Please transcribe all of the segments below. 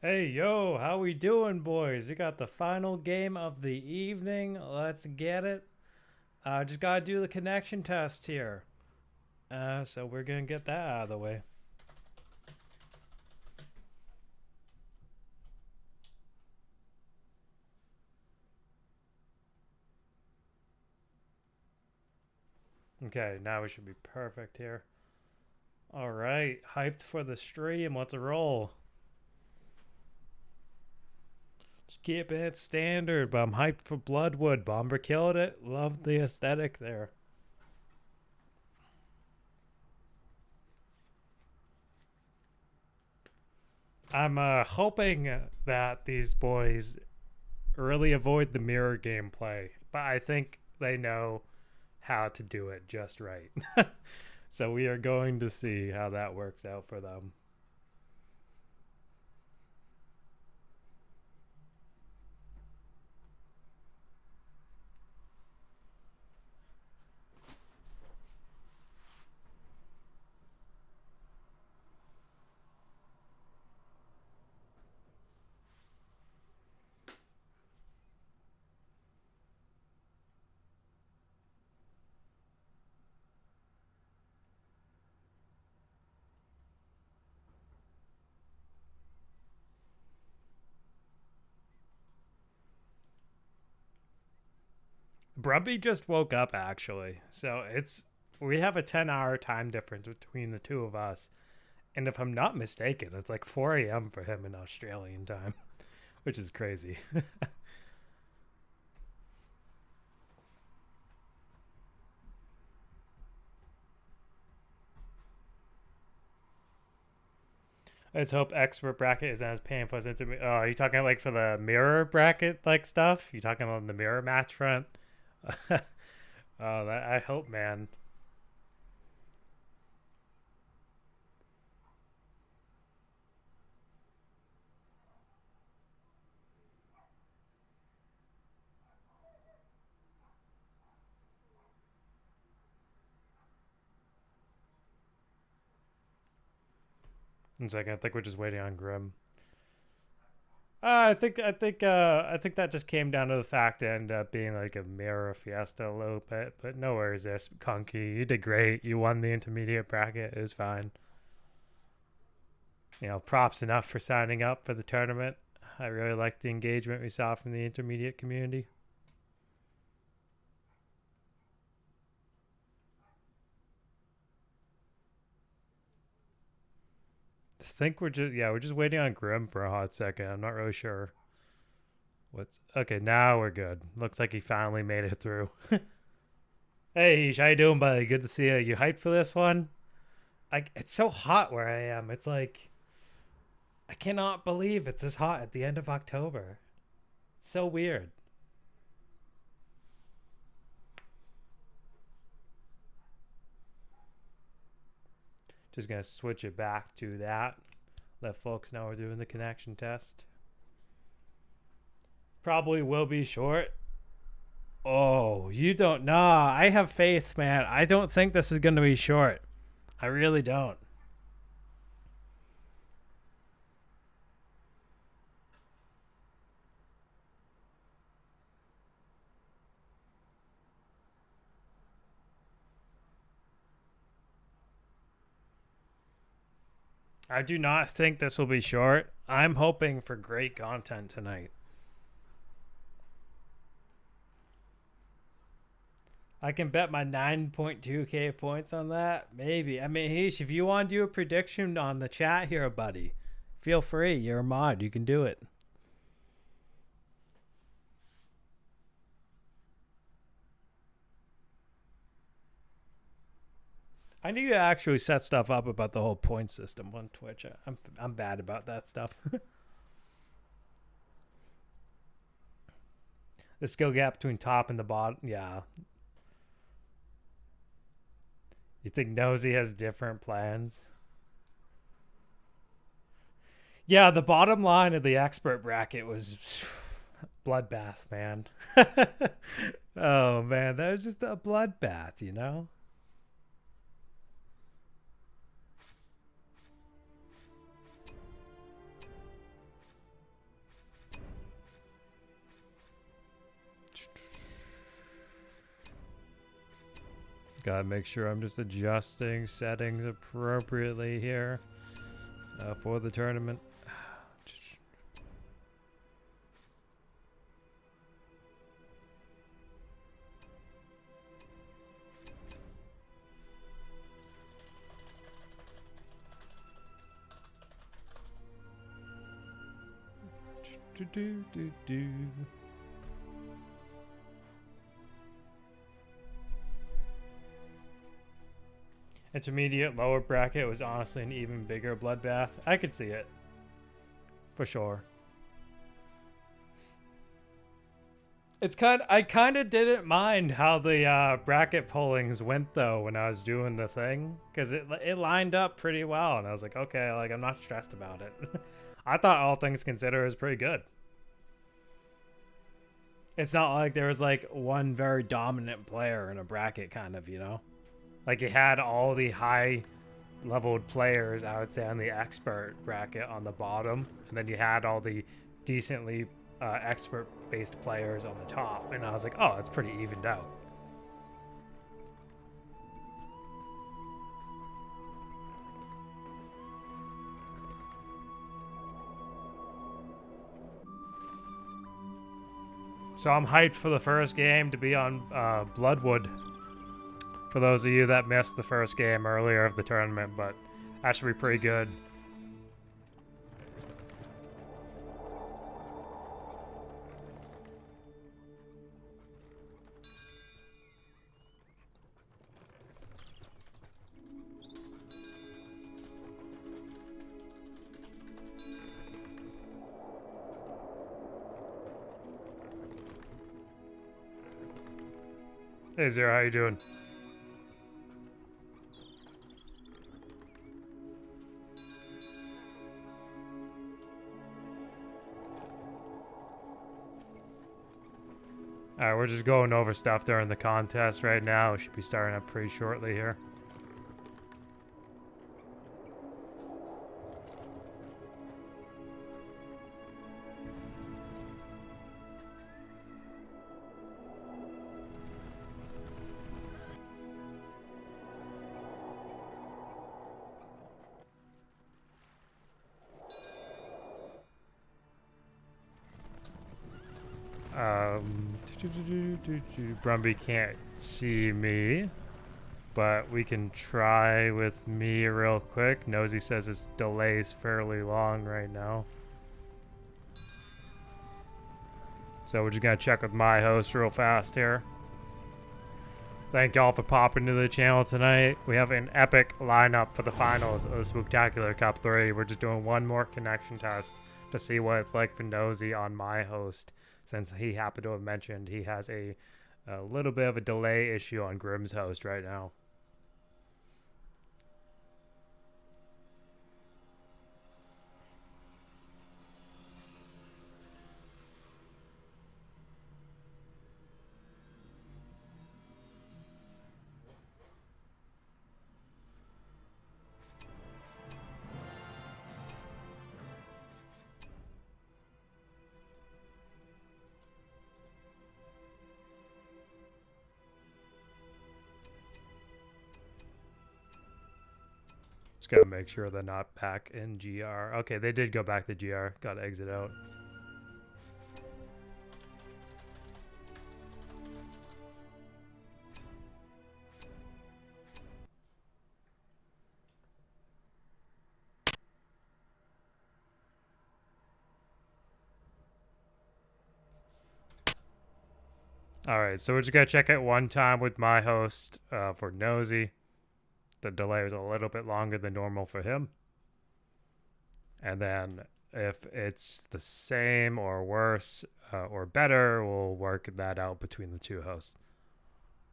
Hey, yo, how we doing, boys? We got the final game of the evening. Let's get it. Just gotta do the connection test here. So we're gonna get that out of the way. Okay, now we should be perfect here. All right, hyped for the stream. Let's roll. Just keeping it standard, but I'm hyped for Bloodwood. Bomber killed it. Loved the aesthetic there. I'm hoping that these boys really avoid the mirror gameplay, but I think they know how to do it just right. So we are going to see how that works out for them. Brumby just woke up actually. So we have a 10-hour time difference between the two of us. And if I'm not mistaken, it's like 4 a.m. for him in Australian time, which is crazy. Let's hope expert bracket isn't as painful as intermediate. Oh, are you talking like for the mirror bracket like stuff? You talking on the mirror match front? Oh, I hope, man. One second, I think we're just waiting on Grim. I think that just came down to the fact it ended up being like a mirror fiesta a little bit, but no worries there, Conky. You did great. You won the intermediate bracket. It was fine. You know, props enough for signing up for the tournament. I really liked the engagement we saw from the intermediate community. I think we're just waiting on Grim for a hot second. I'm not really sure. What's okay? Now we're good. Looks like he finally made it through. Hey, how you doing, buddy? Good to see you. You hyped for this one? It's so hot where I am. It's like I cannot believe it's this hot at the end of October. It's so weird. Just gonna switch it back to that. Let folks know we're doing the connection test. Probably will be short. Oh, you don't know. I have faith, man. I don't think this is gonna be short. I really don't. I do not think this will be short. I'm hoping for great content tonight. I can bet my 9.2k points on that. Maybe. I mean, Heish, if you want to do a prediction on the chat here, buddy, feel free. You're a mod. You can do it. I need to actually set stuff up about the whole point system on Twitch. I'm bad about that stuff. The skill gap between top and the bottom. Yeah. You think Nosy has different plans? Yeah, the bottom line of the expert bracket was bloodbath, man. Oh man, that was just a bloodbath, you know? Gotta make sure I'm just adjusting settings appropriately here for the tournament. Intermediate lower bracket was honestly an even bigger bloodbath. I could see it. For sure. It's I kind of didn't mind how the bracket pollings went though when I was doing the thing, because it lined up pretty well, and I was like, okay, like I'm not stressed about it. I thought all things considered it was pretty good. It's not like there was like one very dominant player in a bracket, kind of, you know? Like you had all the high leveled players, I would say, on the expert bracket on the bottom, and then you had all the decently expert based players on the top, and I was like, oh, it's pretty evened out. So I'm hyped for the first game to be on Bloodwood. For those of you that missed the first game earlier of the tournament, but that should be pretty good. Hey Zero, how you doing? Alright, we're just going over stuff during the contest right now. We should be starting up pretty shortly here. Brumby can't see me, but we can try with me real quick. Nosy says his delay is fairly long right now. So we're just gonna check with my host real fast here. Thank y'all for popping to the channel tonight. We have an epic lineup for the finals of the Spooktacular Cup 3. We're just doing one more connection test to see what it's like for Nosy on my host, since he happened to have mentioned he has a little bit of a delay issue on Grimm's host right now. Just gotta make sure they're not back in GR. Okay, they did go back to GR. Gotta exit out. Alright, so we're just gonna check it one time with my host for Nosy. The delay was a little bit longer than normal for him. And then if it's the same or worse or better, we'll work that out between the two hosts.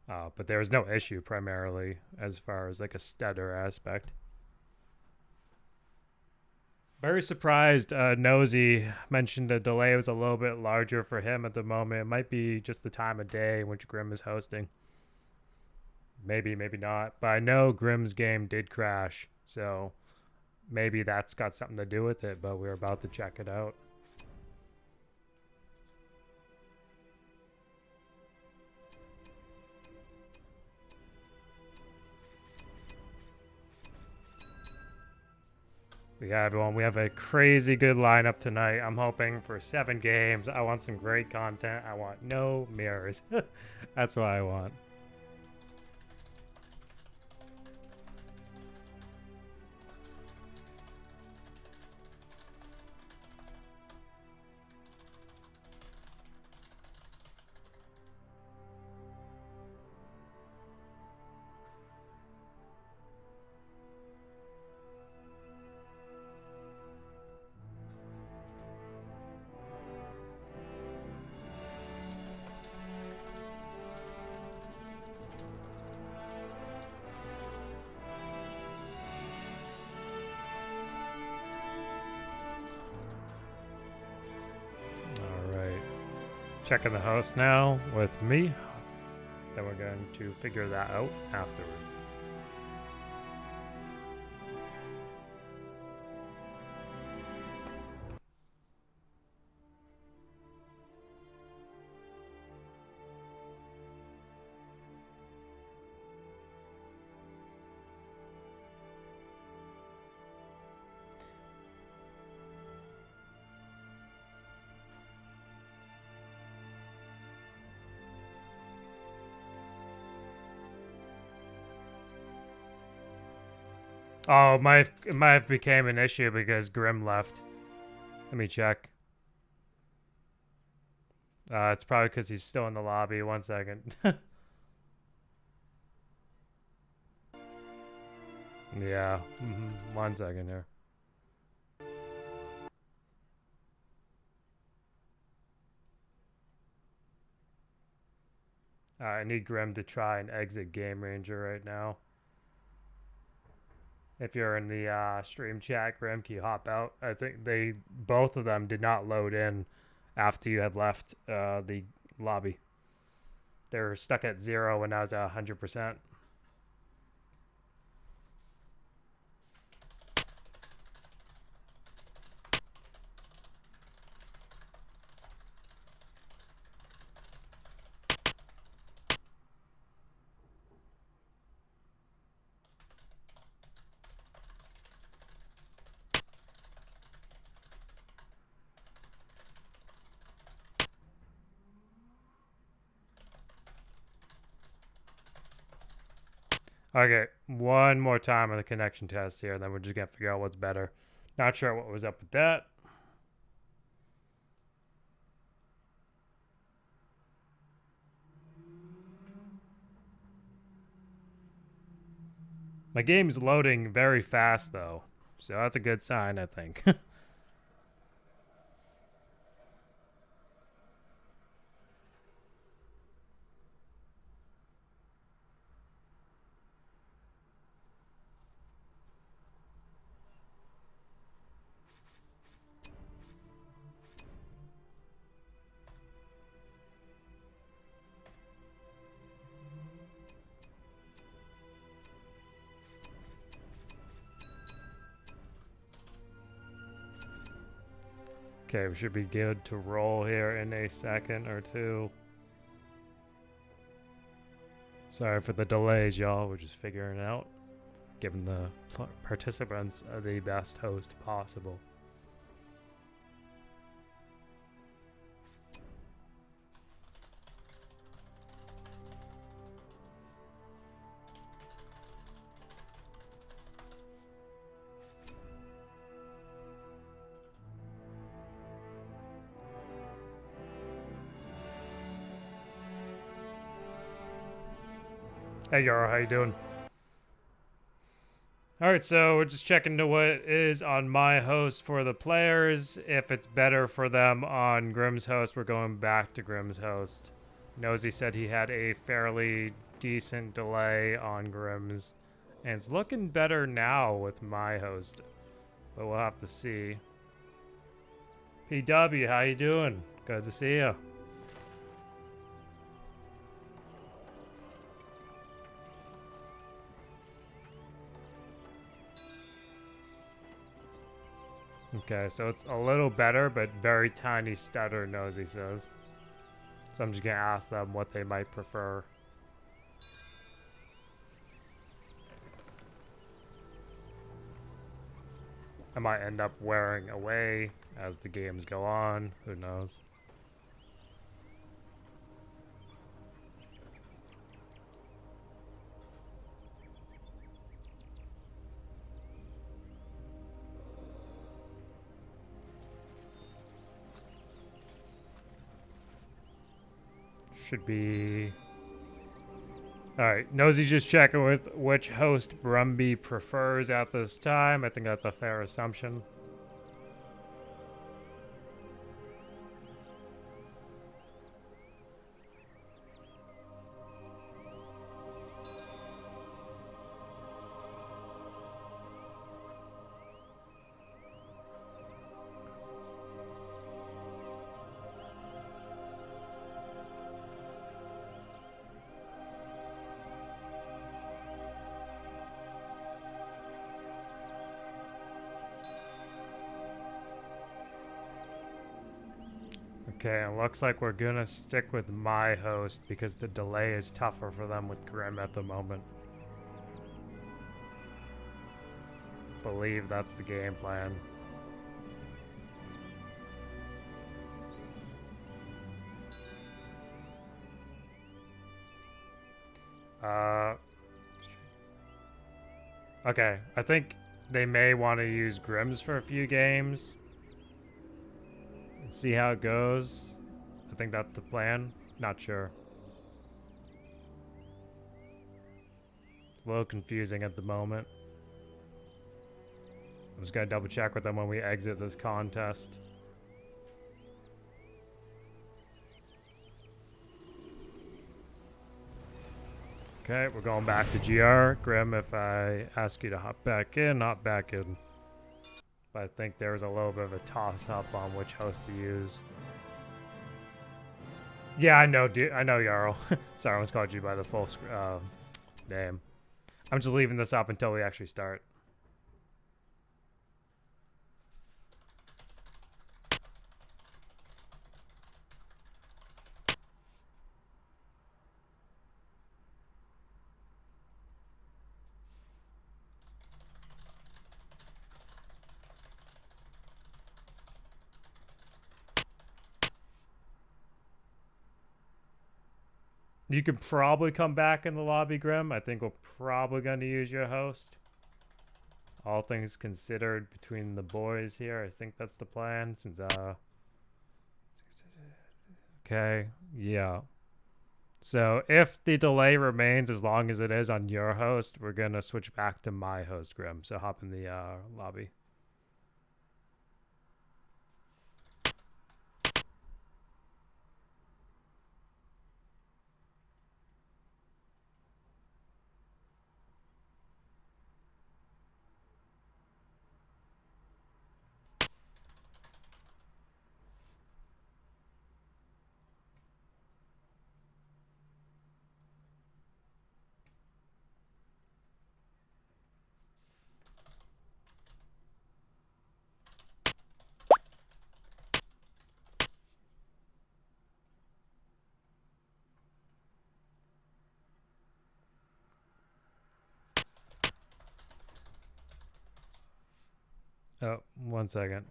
But there was no issue primarily as far as like a stutter aspect. Very surprised Nosy mentioned the delay was a little bit larger for him at the moment. It might be just the time of day in which Grimm is hosting. Maybe, maybe not. But I know Grimm's game did crash, so maybe that's got something to do with it, but we're about to check it out. Yeah, everyone, we have a crazy good lineup tonight. I'm hoping for 7 games. I want some great content. I want no mirrors. That's what I want. Checking the house now with me. Then we're going to figure that out afterwards. Oh, it might have became an issue because Grim left. Let me check. It's probably because he's still in the lobby. 1 second. Yeah. 1 second here. I need Grim to try and exit Game Ranger right now. If you're in the stream chat, Grim, can you hop out? I think both of them did not load in after you had left the lobby. They were stuck at 0 and I was at 100%. Okay, one more time on the connection test here, then we're just going to figure out what's better. Not sure what was up with that. My game's loading very fast, though, so that's a good sign, I think. Okay, we should be good to roll here in a second or two. Sorry for the delays, y'all. We're just figuring it out. Giving the participants the best host possible. Hey, Yara, how you doing? Alright, so we're just checking to what is on my host for the players. If it's better for them on Grim's host, we're going back to Grim's host. Nosy said he had a fairly decent delay on Grim's. And it's looking better now with my host. But we'll have to see. PW, how you doing? Good to see you. Okay, so it's a little better, but very tiny stutter, Nosy says. So I'm just going to ask them what they might prefer. I might end up wearing away as the games go on. Who knows? Should be... Alright, Nosey's just checking with which host Brumby prefers at this time. I think that's a fair assumption. Okay, it looks like we're gonna stick with my host because the delay is tougher for them with Grim at the moment. Believe that's the game plan. Okay, I think they may want to use Grims for a few games. And see how it goes. I think that's the plan. Not sure. A little confusing at the moment. I'm just gonna double check with them when we exit this contest. Okay, we're going back to GR. Grim, if I ask you to hop back in, hop back in. But I think there's a little bit of a toss-up on which host to use. Yeah, I know, dude. I know, Jarl. Sorry, I almost called you by the full name. I'm just leaving this up until we actually start. You could probably come back in the lobby, Grim. I think we're probably going to use your host. All things considered between the boys here, I think that's the plan. Since okay, yeah. So if the delay remains as long as it is on your host, we're gonna switch back to my host, Grim. So hop in the lobby. Oh, 1 second.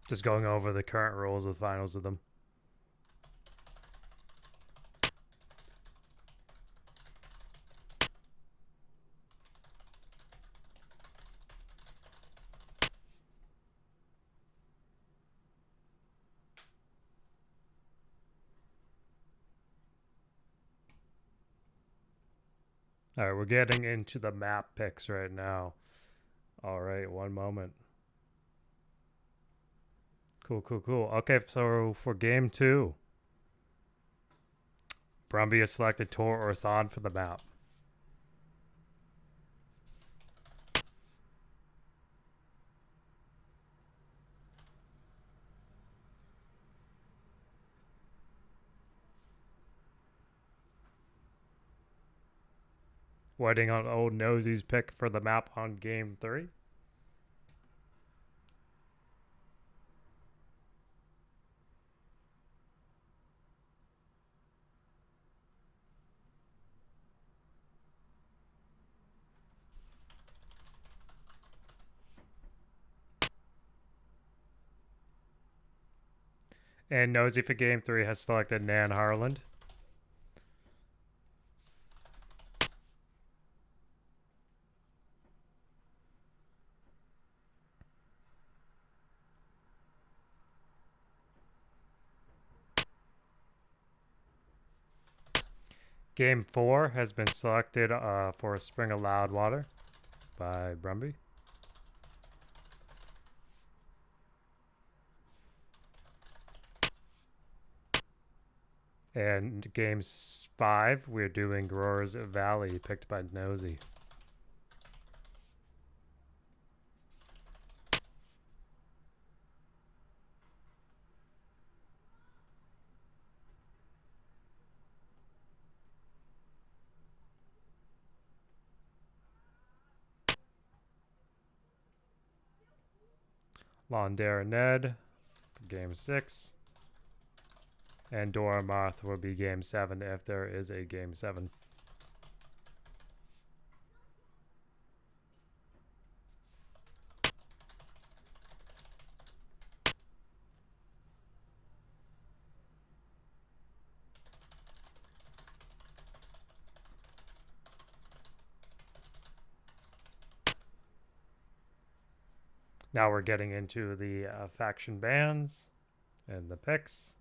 Just going over the current rules of the finals of them. All right, we're getting into the map picks right now. All right, one moment. Cool. Okay, so for game two, Brumby has selected Tor or Thon for the map. Waiting on old Nosy's pick for the map on game three. And Nosy for game three has selected Nan Harland. Game four has been selected for Spring of Loudwater by Brumby. And game five, we're doing Gror's Valley, picked by Nosy. Londera Ned for game six. And Dora Marth will be game seven if there is a game seven. Now we're getting into the faction bans and the picks.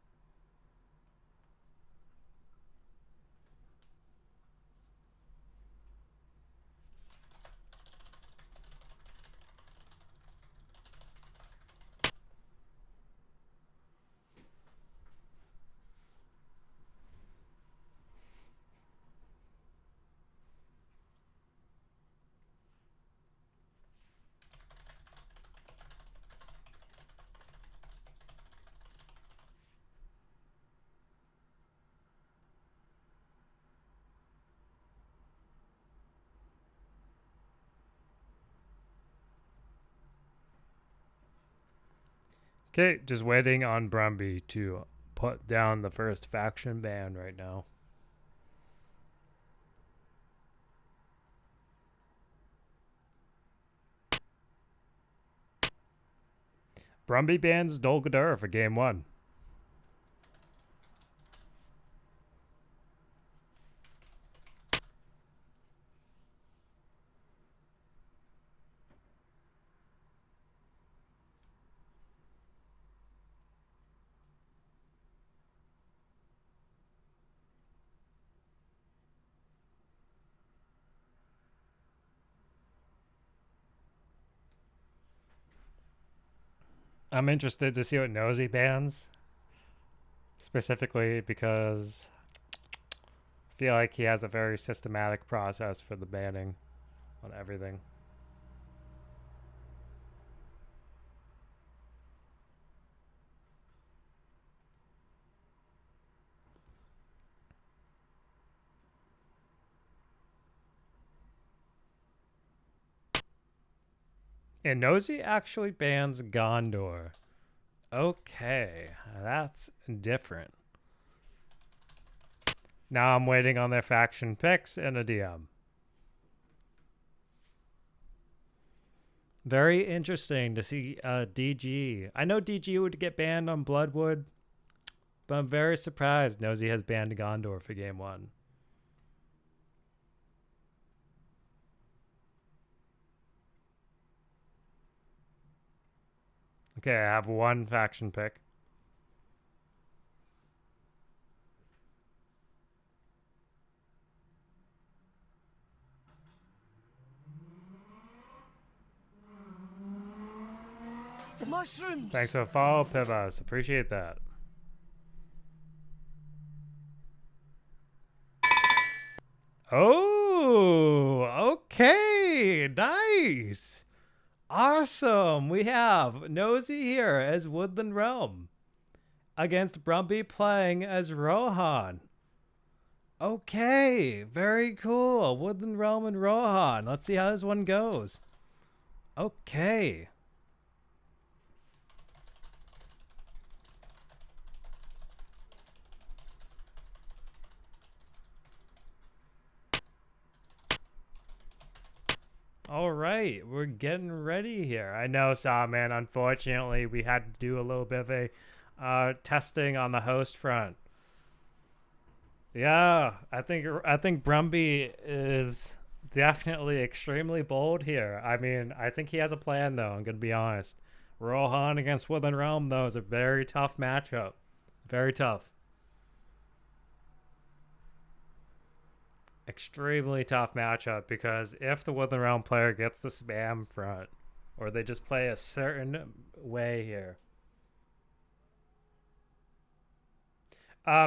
Okay, just waiting on Brumby to put down the first faction ban right now. Brumby bans Dol Guldur for game one. I'm interested to see what Nosy bans, specifically because I feel like he has a very systematic process for the banning on everything. And Nosy actually bans Gondor. Okay, that's different. Now I'm waiting on their faction picks and a DM. Very interesting to see DG. I know DG would get banned on Bloodwood, but I'm very surprised Nosy has banned Gondor for game one. Okay, I have one faction pick. Mushrooms. Thanks for the follow, Pivas. Appreciate that. Oh, okay. Nice. Awesome. We have Nosy here as Woodland Realm against Brumby playing as Rohan. Okay, very cool. Woodland Realm and Rohan. Let's see how this one goes. Okay. All right, we're getting ready here. I know, Sawman, unfortunately, we had to do a little bit of a testing on the host front. Yeah, I think Brumby is definitely extremely bold here. I mean, I think he has a plan, though. I'm gonna be honest. Rohan against Woodland Realm, though, is a very tough matchup. Very tough. Extremely tough matchup because if the Woodland Realm player gets the spam front, or they just play a certain way here.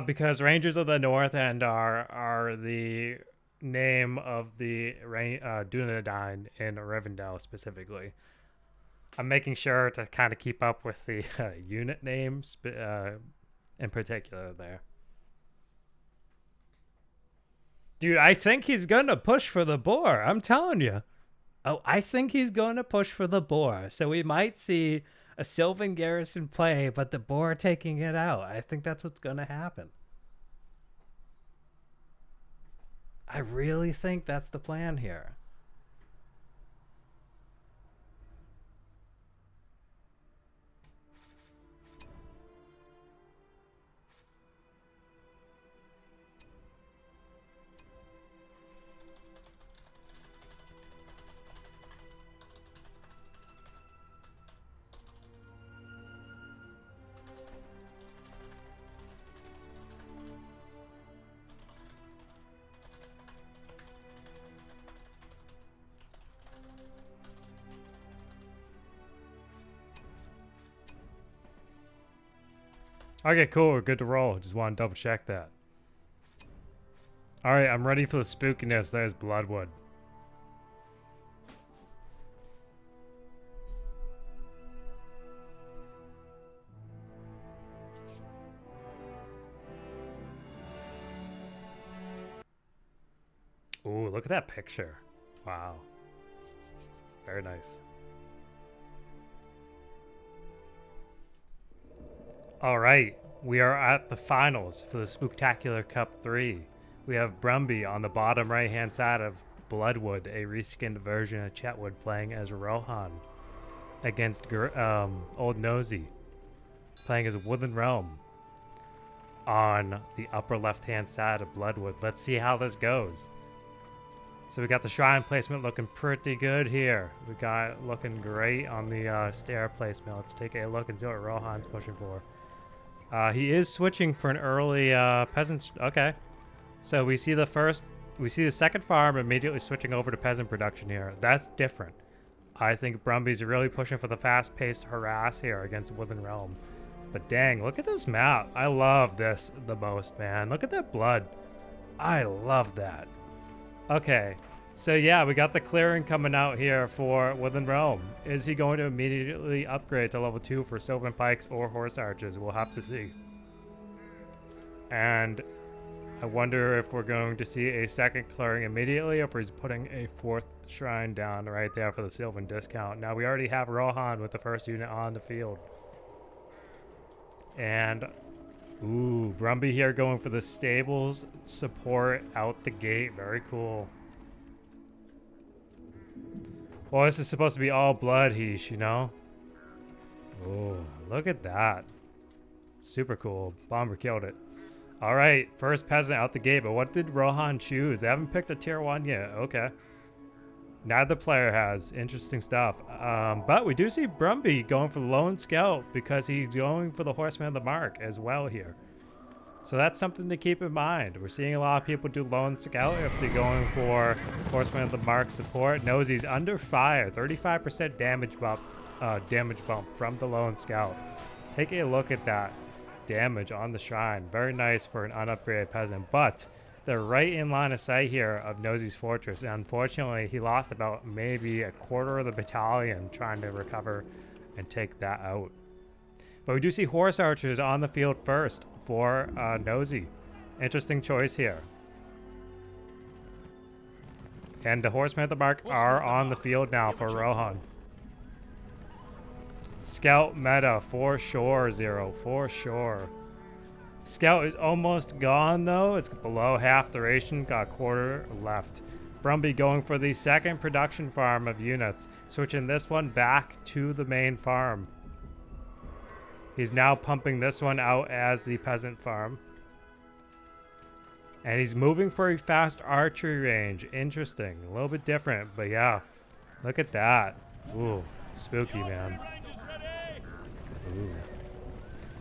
Because Rangers of the North End are the name of the Dunedain in Rivendell specifically. I'm making sure to kind of keep up with the unit names in particular there. Dude, I think he's going to push for the boar. I'm telling you. Oh, I think he's going to push for the boar. So we might see a Sylvan Garrison play, but the boar taking it out. I think that's what's going to happen. I really think that's the plan here. Okay, cool. We're good to roll. Just want to double check that. Alright, I'm ready for the spookiness. There's Bloodwood. Ooh, look at that picture. Wow. Very nice. All right, we are at the finals for the Spooktacular Cup 3. We have Brumby on the bottom right-hand side of Bloodwood, a reskinned version of Chetwood playing as Rohan, against Old Nosy playing as Woodland Realm on the upper left-hand side of Bloodwood. Let's see how this goes. So we got the shrine placement looking pretty good here. We got it looking great on the stair placement. Let's take a look and see what Rohan's pushing for. He is switching for an early peasant. Okay, so we see the second farm immediately switching over to peasant production here. That's different. I think Brumby's really pushing for the fast-paced harass here against Woodland Realm. But dang, look at this map. I love this the most, man. Look at that blood. I love that. Okay, so yeah, we got the clearing coming out here for Woodland Realm. Is he going to immediately upgrade to level 2 for Sylvan Pikes or Horse Archers? We'll have to see. And I wonder if we're going to see a second clearing immediately, or if he's putting a 4th shrine down right there for the Sylvan discount. Now, we already have Rohan with the first unit on the field. And, ooh, Brumby here going for the stables support out the gate. Very cool. Well, this is supposed to be all blood heesh, you know? Oh, look at that. Super cool. Bomber killed it. All right, first peasant out the gate, but what did Rohan choose? They haven't picked a tier 1 yet. Okay. Neither player has. Interesting stuff. But we do see Brumby going for the Lone Scout because he's going for the Horseman of the Mark as well here. So that's something to keep in mind. We're seeing a lot of people do Lone Scout if they're going for Horseman of the Mark support. Nosy's under fire, 35% damage buff damage bump from the lone scout. Take a look at that damage on the shrine. Very nice for an unupgraded peasant, but they're right in line of sight here of Nosy's fortress, and unfortunately he lost about maybe a quarter of the battalion trying to recover and take that out. But we do see horse archers on the field first for Nosy. Interesting choice here. And the horsemen of the mark are on the field now for Rohan. Scout meta for sure, Zero, for sure. Scout is almost gone though. It's below half duration, got a quarter left. Brumby going for the second production farm of units, switching this one back to the main farm. He's now pumping this one out as the peasant farm. And he's moving for a fast archery range. Interesting. A little bit different, but yeah. Look at that. Ooh, spooky, man. Ooh.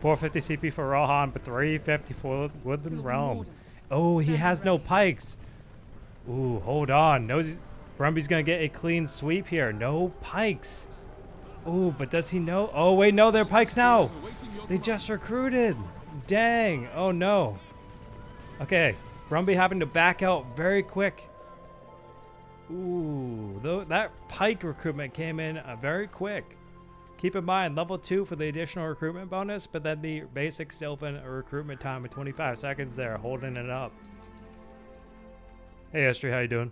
450 CP for Rohan, but 350 for Woodland Realm. Oh, he has no pikes. Ooh, hold on. Brumby's going to get a clean sweep here. No pikes. Ooh, but does he know? Oh, wait, no, they're pikes now. They just recruited. Dang. Oh, no. Okay. Brumby having to back out very quick. Ooh, that pike recruitment came in very quick. Keep in mind, level 2 for the additional recruitment bonus, but then the basic Sylvan recruitment time of 25 seconds there, holding it up. Hey, Estri, how you doing?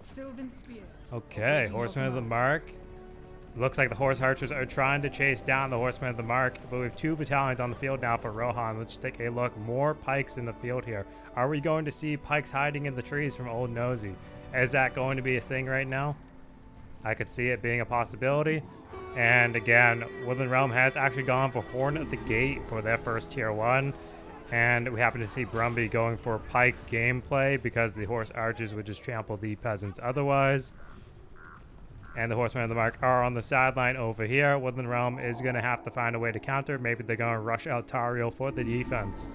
Sylvan spears. Okay, Horsemen of the Mark. Looks like the horse archers are trying to chase down the Horsemen of the Mark, but we have 2 battalions on the field now for Rohan. Let's take a look. More pikes in the field here. Are we going to see pikes hiding in the trees from Old Nosy? Is that going to be a thing right now? I could see it being a possibility. And again, Woodland Realm has actually gone for Horn at the Gate for their first tier 1. And we happen to see Brumby going for pike gameplay because the horse archers would just trample the peasants otherwise. And the Horsemen of the Mark are on the sideline over here. Woodland Realm is going to have to find a way to counter. Maybe they're going to rush out Tario for the defense.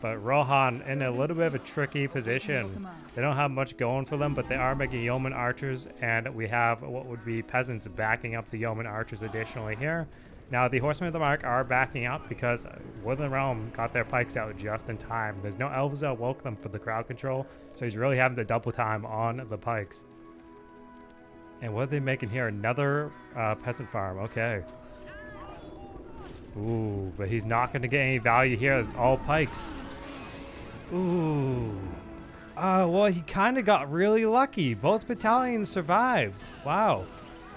But Rohan in a little bit of a tricky position. They don't have much going for them, but they are making yeoman archers, and we have what would be peasants backing up the yeoman archers additionally here. Now, the Horsemen of the Mark are backing up because Woodland Realm got their pikes out just in time. There's no elves that woke them for the crowd control, so he's really having to double time on the pikes. And what are they making here? Another peasant farm. Okay. Ooh, but he's not going to get any value here. It's all pikes. Ooh. Well, he kind of got really lucky. Both battalions survived. Wow.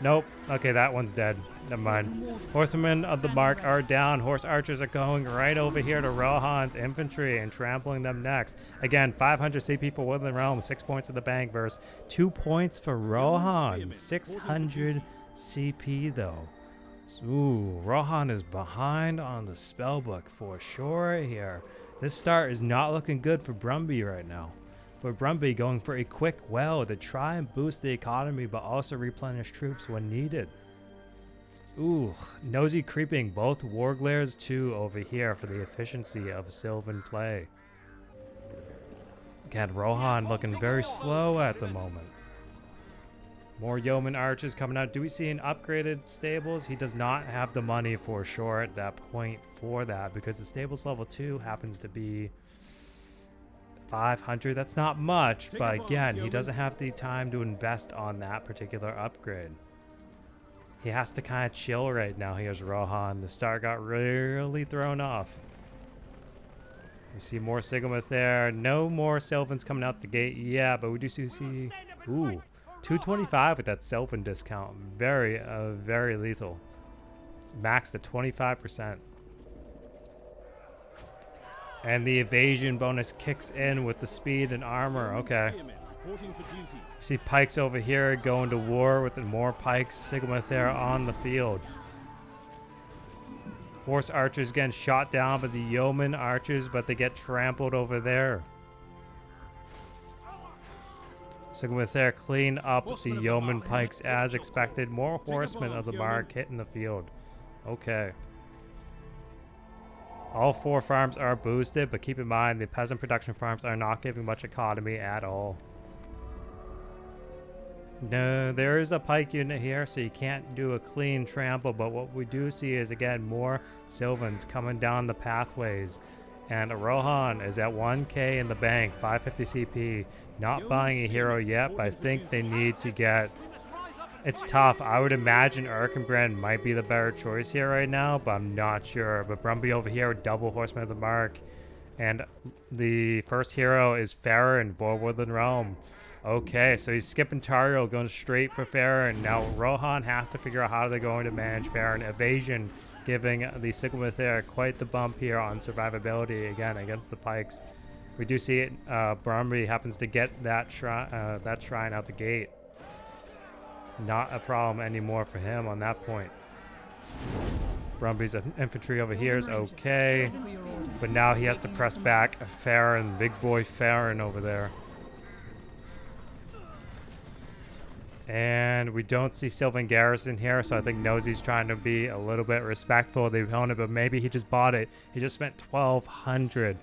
Nope. Okay, that one's dead. Never mind. Horsemen of the Mark are down. Horse archers are going right over here to Rohan's infantry and trampling them next. Again, 500 CP for Woodland Realm, 6 points of the bank verse. 2 points for Rohan. 600 CP though. Ooh, Rohan is behind on the spellbook for sure here. This start is not looking good for Brumby right now. But Brumby going for a quick well to try and boost the economy but also replenish troops when needed. Ooh, Nosy creeping both Warglares too over here for the efficiency of Sylvan play. Again, Rohan looking very slow at the moment. More yeoman archers coming out. Do we see an upgraded stables? He does not have the money for sure at that point for that because the stables level 2 happens to be 500. That's not much, but again, he doesn't have the time to invest on that particular upgrade. He has to kind of chill right now. Here's Rohan. The start got really thrown off. We see more Sigma there. No more Sylvans coming out the gate. Yeah, but we do see... Ooh, 225 with that Sylvan discount. Very, very lethal. Maxed at 25%. And the evasion bonus kicks in with the speed and armor. Okay. See pikes over here going to war with more pikes. Sigma there on the field. Horse archers getting shot down by the yeoman archers, but they get trampled over there. Sigma there clean up the yeoman pikes as expected. More horsemen of the Mark hitting the field. Okay. All 4 farms are boosted, but keep in mind the peasant production farms are not giving much economy at all. No, there is a pike unit here, so you can't do a clean trample, but what we do see is, again, more Sylvans coming down the pathways. And Rohan is at 1k in the bank, 550 CP. Not buying a hero yet, but I think they need to get... It's tough. I would imagine Erkenbrand might be the better choice here right now, but I'm not sure. But Brumby over here with double Horseman of the Mark. And the first hero is Farron, Woodland Realm. Okay, so he's skipping Tario, going straight for Farron. Now Rohan has to figure out how they're going to manage Farron. Evasion giving the Sigma there quite the bump here on survivability again against the Pikes. We do see it. Brumby happens to get that shrine out the gate. Not a problem anymore for him on that point. Brumby's infantry over here is okay, but now he has to press back Farron, big boy Farron over there. And we don't see Sylvan Garrison here, so I think Nosey's trying to be a little bit respectful of the opponent, but maybe he just bought it. He just spent 1,200.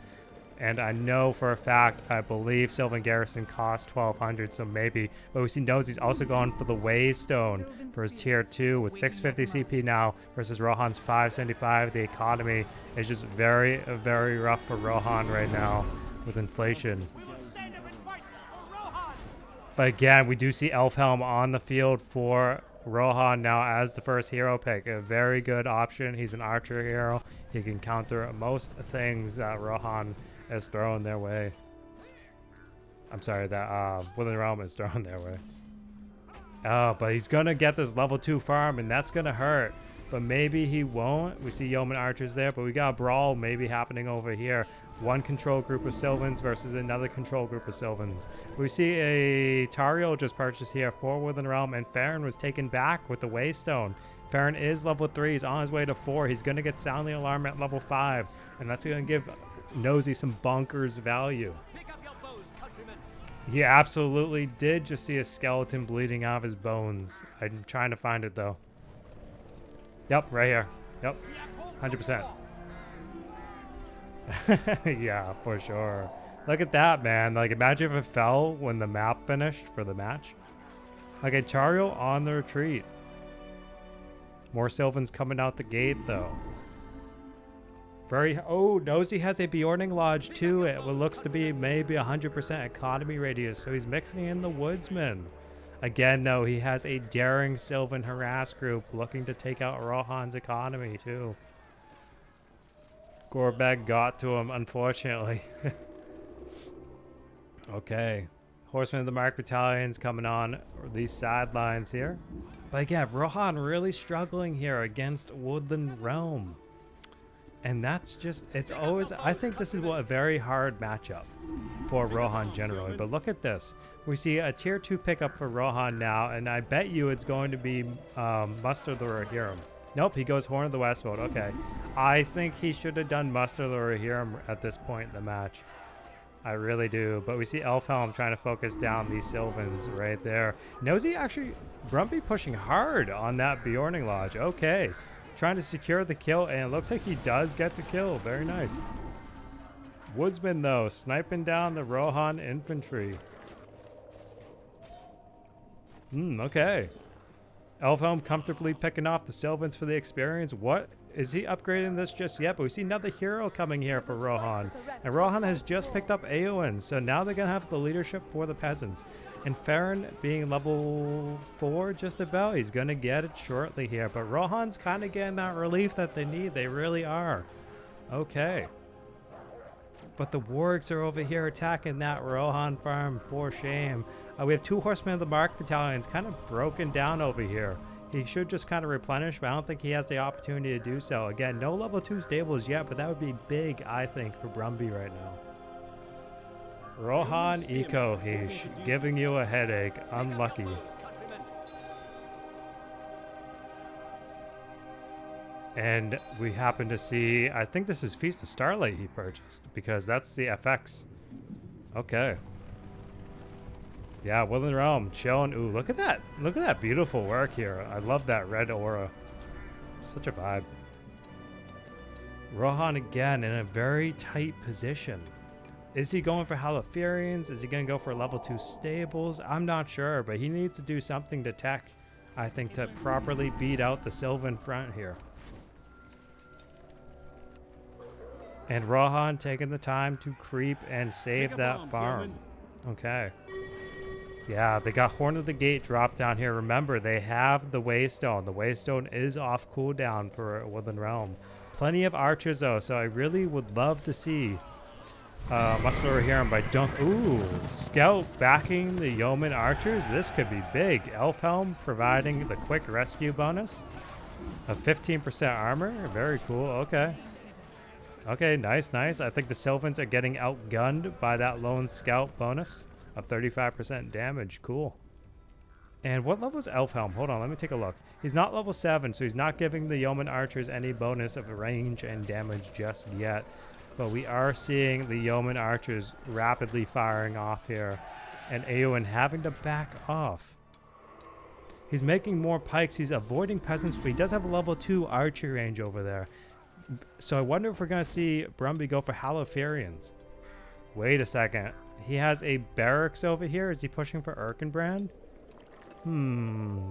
And I know for a fact, I believe Sylvan Garrison cost 1,200, so maybe. But we see Nosey's also going for the Waystone for his tier 2 with 650 CP now versus Rohan's 575. The economy is just very, very rough for Rohan right now with inflation. But again, we do see Elfhelm on the field for Rohan now as the first hero pick. A very good option. He's an archer hero. He can counter most things that Rohan is throwing their way. I'm sorry, that Woodland Realm is throwing their way. Oh, but he's going to get this level 2 farm, and that's going to hurt. But maybe he won't. We see Yeoman archers there, but we got a brawl maybe happening over here. One control group of Sylvans versus another control group of Sylvans. We see a Tario just purchased here for Woodland Realm, and Farron was taken back with the Waystone. Farron is level 3. He's on his way to 4. He's going to get Sounding Alarm at level 5, and that's going to give Nosey some bonkers value. He absolutely did just see a skeleton bleeding out of his bones. I'm trying to find it, though. Yep, right here. Yep, 100%. Yeah, for sure. Look at that, man. Like, imagine if it fell when the map finished for the match. Like, a Tario on the retreat. More Sylvans coming out the gate, though. Oh, Nosey has a Bjorning Lodge, too. It looks to be maybe 100% economy radius, so he's mixing in the Woodsman. Again, though, he has a daring Sylvan harass group looking to take out Rohan's economy, too. Gorbag got to him, unfortunately. Okay. Horsemen of the Mark Battalions coming on these sidelines here. But again, Rohan really struggling here against Woodland Realm. And that's just, it's always, I think this is a very hard matchup for Rohan generally. But look at this. We see a tier 2 pickup for Rohan now, and I bet you it's going to be Muster the Rohirrim. Nope, he goes Horn of the Westfold. Okay. I think he should have done Muster the Rohirrim at this point in the match. I really do. But we see Elfhelm trying to focus down these Sylvans right there. Nosey actually, Brumby pushing hard on that Bjorning Lodge. Okay. Trying to secure the kill, and it looks like he does get the kill. Very nice. Woodsman, though, sniping down the Rohan infantry. Okay. Elfhelm comfortably picking off the Sylvans for the experience. What? Is he upgrading this just yet? But we see another hero coming here for Rohan. And Rohan has just picked up Eowyn, so now they're going to have the leadership for the peasants. And Farron being level 4 just about. He's going to get it shortly here. But Rohan's kind of getting that relief that they need. They really are. Okay. But the wargs are over here attacking that Rohan farm for shame. We have 2 Horsemen of the Mark Battalions kind of broken down over here. He should just kind of replenish, but I don't think he has the opportunity to do so. Again, no level 2 stables yet, but that would be big, I think, for Brumby right now. Rohan Eco Heesh, giving you a headache. Unlucky. And we happen to see, I think this is Feast of Starlight he purchased, because that's the FX. Okay. Yeah, Woodland Realm, chilling. Ooh, look at that. Look at that beautiful work here. I love that red aura. Such a vibe. Rohan again in a very tight position. Is he going for Haliferians? Is he going to go for level 2 stables? I'm not sure, but he needs to do something to tech, I think, to properly beat out the Sylvan front here. And Rohan taking the time to creep and save that farm. Okay. Yeah, they got Horn of the Gate dropped down here. Remember, they have the Waystone. The Waystone is off cooldown for Woodland Realm. Plenty of archers, though, so I really would love to see Muscle Rohirrim by Dunk. Ooh, Scout backing the Yeoman Archers. This could be big. Elfhelm providing the quick rescue bonus of 15% armor. Very cool. Okay. Okay, nice, nice. I think the Sylvans are getting outgunned by that lone Scout bonus of 35% damage. Cool. And what level is Elfhelm? Hold on, let me take a look. He's not level 7, so he's not giving the Yeoman Archers any bonus of range and damage just yet. But we are seeing the Yeoman Archers rapidly firing off here. And Eowyn having to back off. He's making more pikes. He's avoiding peasants, but he does have a level 2 archery range over there. So I wonder if we're going to see Brumby go for Haliferians. Wait a second. He has a barracks over here. Is he pushing for Erkenbrand?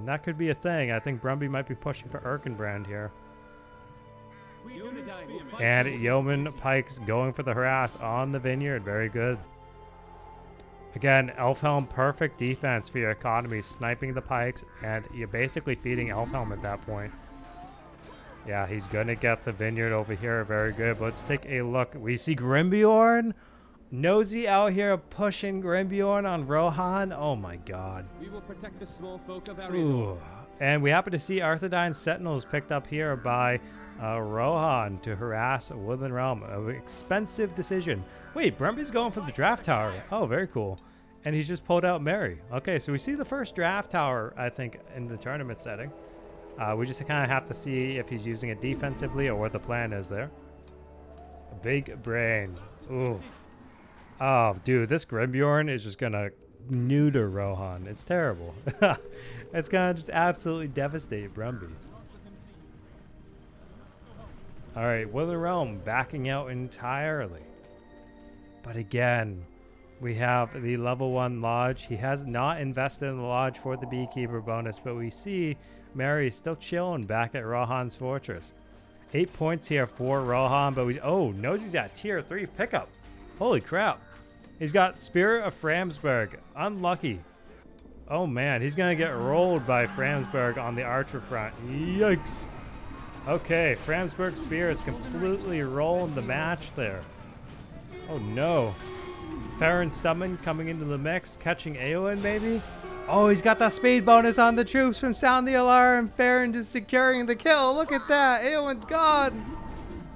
That could be a thing. I think Brumby might be pushing for Erkenbrand here. And Yeoman Pikes going for the harass on the vineyard. Very good. Again, Elfhelm, perfect defense for your economy. Sniping the pikes, and you're basically feeding Elfhelm at that point. Yeah, he's going to get the vineyard over here. Very good. But let's take a look. We see Grimbjorn. Nosy out here pushing Grimbjorn on Rohan. Oh my god. We will protect the small folk of Ooh. And we happen to see Arthedain's Sentinels picked up here by Rohan to harass Woodland Realm. An expensive decision. Wait, Brumby's going for the draft tower. Oh, very cool. And he's just pulled out Mary. Okay, so we see the first draft tower, I think, in the tournament setting. We just kind of have to see if he's using it defensively or what the plan is there. A big brain. Ooh. Oh, dude, this Grimbjorn is just going to neuter Rohan. It's terrible. It's going to just absolutely devastate Brumby. All right, Woodland Realm backing out entirely. But again, we have the level 1 lodge. He has not invested in the lodge for the beekeeper bonus, but we see Mary still chilling back at Rohan's fortress. 8 points here for Rohan, but Nosy's at tier 3 pickup. Holy crap. He's got Spirit of Framsburg. Unlucky. Oh man, he's gonna get rolled by Framsburg on the archer front. Yikes. Okay, Framsburg Spear is completely rolling the match there. Oh no. Farron Summon coming into the mix, catching Eowyn maybe? Oh, he's got the speed bonus on the troops from Sound the Alarm. Farron just securing the kill. Look at that. Eowyn's gone.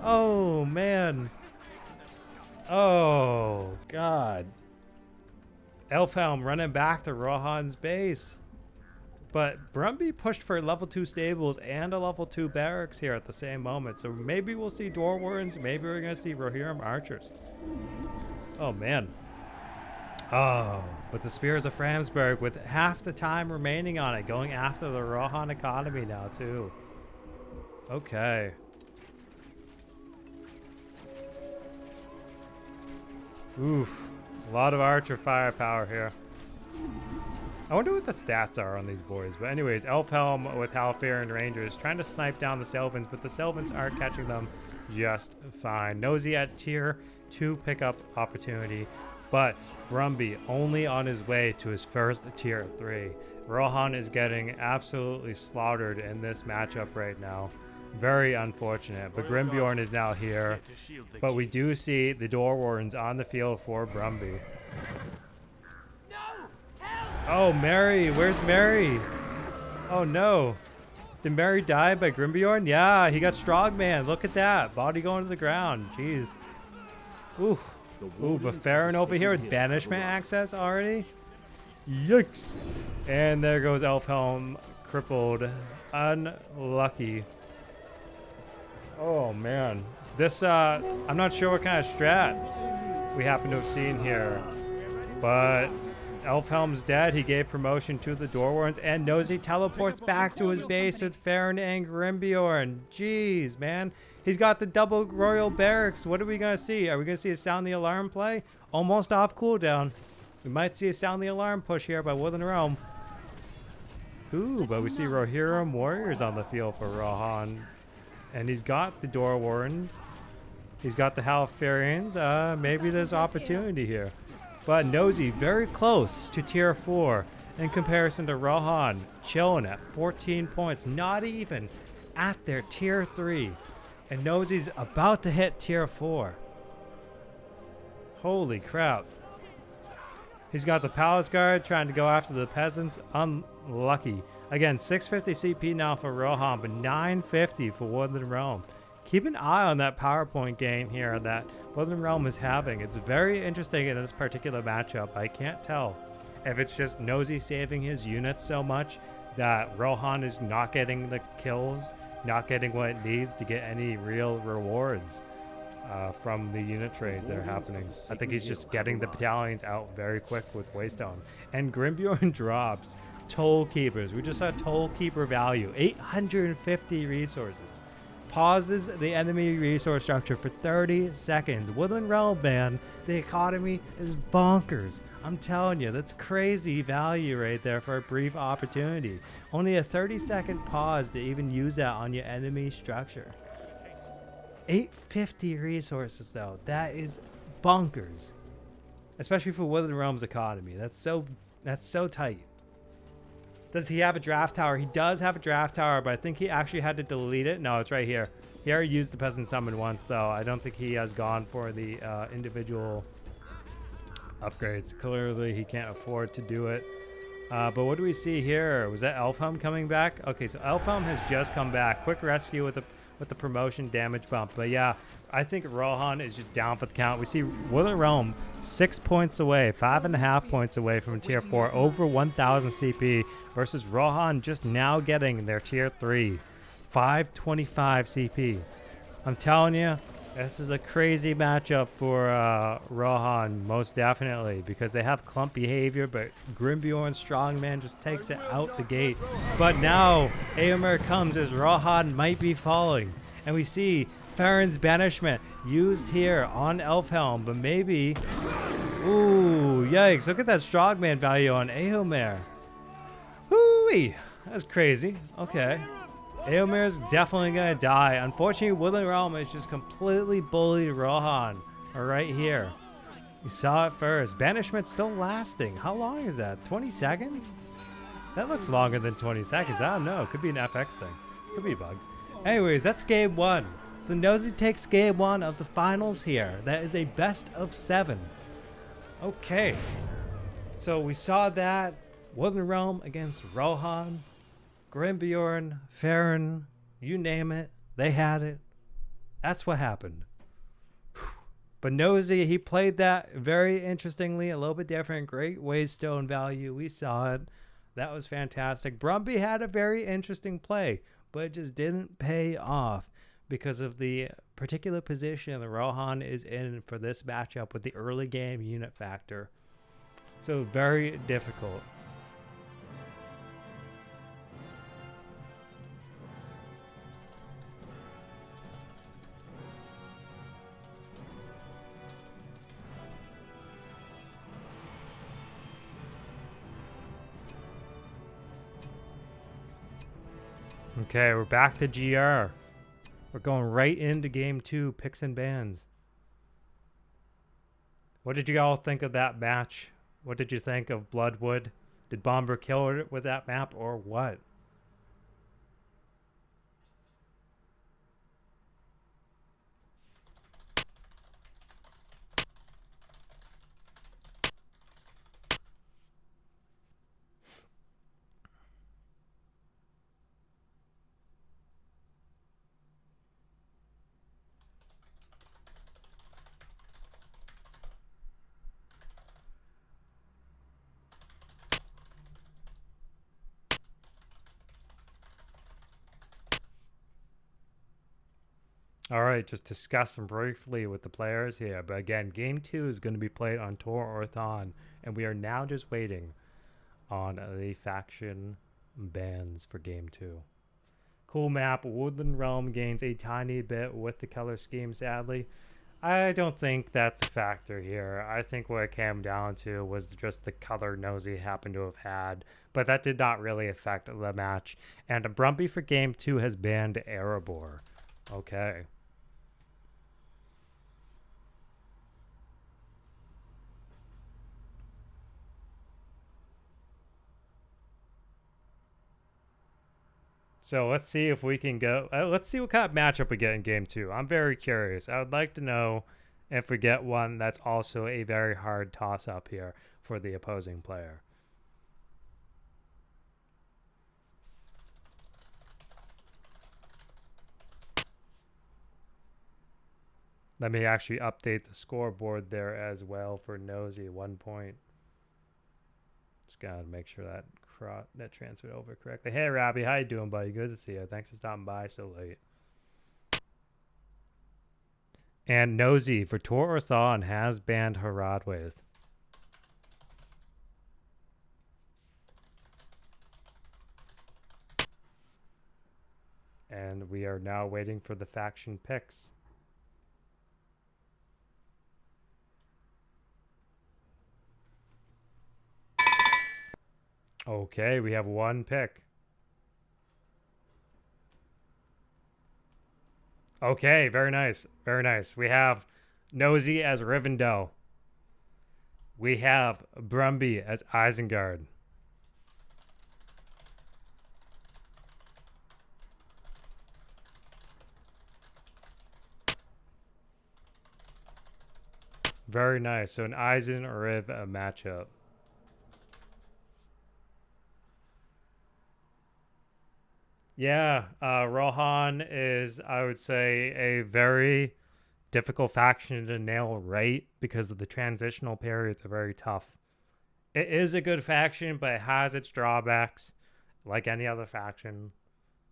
Oh, man. Oh, God. Elfhelm running back to Rohan's base. But Brumby pushed for level 2 stables and a level 2 barracks here at the same moment. So maybe we'll see Dwarwards. Maybe we're going to see Rohirrim archers. Oh, man. Oh, but the Spears of Framsburg with half the time remaining on it, going after the Rohan economy now too. Okay. Oof, a lot of archer firepower here. I wonder what the stats are on these boys. But anyways, Elfhelm with Haliferian Rangers trying to snipe down the Selvins, but the Selvins aren't catching them just fine. Nosy at tier 2 pickup opportunity, but Brumby only on his way to his first tier 3. Rohan is getting absolutely slaughtered in this matchup right now. Very unfortunate, but Grimbjorn is now here. But we do see the Dwarwards on the field for Brumby. Oh, Mary, where's Mary? Oh no. Did Mary die by Grimbjorn? Yeah, he got Strongman. Look at that. Body going to the ground. Jeez. Ooh. Ooh, but Farron over here with banishment access already? Yikes. And there goes Elfhelm, crippled. Unlucky. Oh, man. This, I'm not sure what kind of strat we happen to have seen here. But Elfhelm's dead. He gave promotion to the Dwarwards. And Nosy teleports back to his base with Farron and Grimbjorn. Jeez, man. He's got the double Royal Barracks. What are we going to see? Are we going to see a Sound the Alarm play? Almost off cooldown. We might see a Sound the Alarm push here by Woodland Realm. Ooh, but we see Rohirrim Warriors on the field for Rohan. And he's got the Door Wardens. He's got the Halfarians. Maybe there's opportunity here. But Nosy very close to tier 4 in comparison to Rohan. Chilling at 14 points. Not even at their tier 3. And Nosy's about to hit tier 4. Holy crap. He's got the Palace Guard trying to go after the peasants. Unlucky. Again, 650 CP now for Rohan, but 950 for Woodland Realm. Keep an eye on that PowerPoint gain here that Woodland Realm is having. It's very interesting in this particular matchup. I can't tell if it's just Nosy saving his units so much that Rohan is not getting the kills, not getting what it needs to get any real rewards from the unit trades that are happening. I think he's just getting the battalions out very quick with Waystone. And Grimbjorn drops Toll Keepers. We just saw Toll Keeper value, 850 resources. Pauses the enemy resource structure for 30 seconds. Woodland Realm, man, the economy is bonkers. I'm telling you, that's crazy value right there for a brief opportunity. Only a 30-second pause to even use that on your enemy structure. 850 resources, though. That is bonkers. Especially for Woodland Realm's economy. That's so tight. Does he have a draft tower? He does have a draft tower, but I think he actually had to delete it. No, it's right here. He already used the Peasant Summon once, though. I don't think he has gone for the individual upgrades. Clearly, he can't afford to do it. But what do we see here? Was that Elfhelm coming back? Okay, so Elfhelm has just come back. Quick rescue with the promotion damage bump. But yeah, I think Rohan is just down for the count. We see Woodland Realm 6 points away, 5.5 points away from tier 4, over 1,000 CP, versus Rohan just now getting their tier 3, 525 CP. I'm telling you, this is a crazy matchup for Rohan, most definitely, because they have clump behavior, but Grimbjorn Strongman just takes it out the gate. But now, Eomer comes as Rohan might be falling, and we see Farron's Banishment used here on Elfhelm, but maybe... Ooh, yikes, look at that Strongman value on Eomer. Whoo-wee, that's crazy. Okay. Eomer's definitely going to die. Unfortunately, Woodland Realm is just completely bullied Rohan right here. You saw it first. Banishment's still lasting. How long is that? 20 seconds? That looks longer than 20 seconds. I don't know. It could be an FX thing. Could be a bug. Anyways, that's game 1. So Nosy takes game 1 of the finals here. That is a best of 7. Okay. So we saw that. Woodland Realm against Rohan. Grimbjorn, Farron, you name it, they had it. That's what happened. But Nosy, he played that very interestingly, a little bit different. Great Waystone value. We saw it. That was fantastic. Brumby had a very interesting play, but it just didn't pay off because of the particular position that Rohan is in for this matchup with the early game unit factor. So very difficult. Okay, we're back to GR. We're going right into game 2, picks and bans. What did you all think of that match? What did you think of Bloodwood? Did Bomber kill it with that map or what? All right, just discuss them briefly with the players here. But again, game 2 is going to be played on Tor or Thon, and we are now just waiting on the faction bans for game 2. cool map. Woodland Realm gains a tiny bit with the color scheme, sadly. I don't think that's a factor here. I think what it came down to was just the color Nosy happened to have had, but that did not really affect the match. And Brumby for game 2 has banned Erebor. Okay. So let's see if we can go. Let's see what kind of matchup we get in game 2. I'm very curious. I would like to know if we get one that's also a very hard toss-up here for the opposing player. Let me actually update the scoreboard there as well for Nosy, 1 point. Just gotta make sure that transferred over correctly. Hey, Robbie, how you doing, buddy? Good to see you. Thanks for stopping by so late. And Nosy for Tor Orthon has banned Haradwith. And we are now waiting for the faction picks. Okay, we have one pick. Okay, very nice. Very nice. We have Nosy as Rivendell. We have Brumby as Isengard. Very nice. So an Eisen or Riv matchup. Yeah, Rohan is, I would say, a very difficult faction to nail right because of the transitional periods are very tough. It is a good faction, but it has its drawbacks, like any other faction.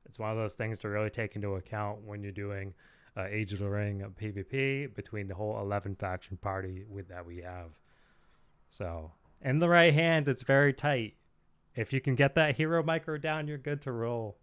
It's one of those things to really take into account when you're doing Age of the Ring PvP between the whole 11 faction party that we have. So, in the right hands, it's very tight. If you can get that hero micro down, you're good to roll.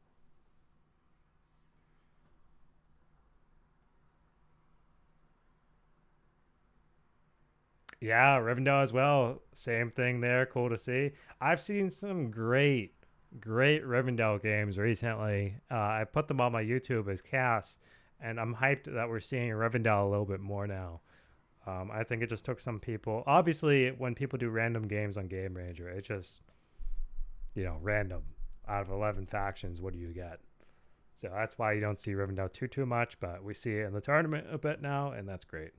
Yeah, Rivendell as well. Same thing there. Cool to see. I've seen some great Rivendell games recently. I put them on my YouTube as casts, and I'm hyped that we're seeing Rivendell a little bit more now. I think it just took some people. Obviously, when people do random games on Game Ranger, it's just, random. Out of 11 factions, what do you get? So that's why you don't see Rivendell too much, but we see it in the tournament a bit now, and that's great.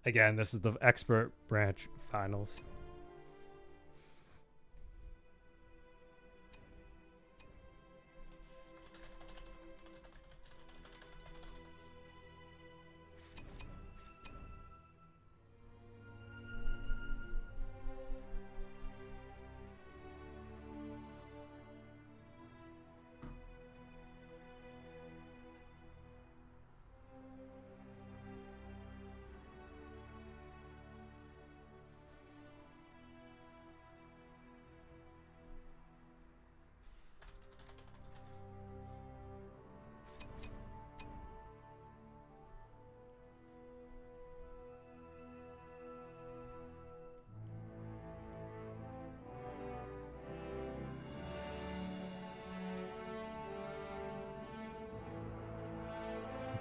Again, this is the expert branch finals.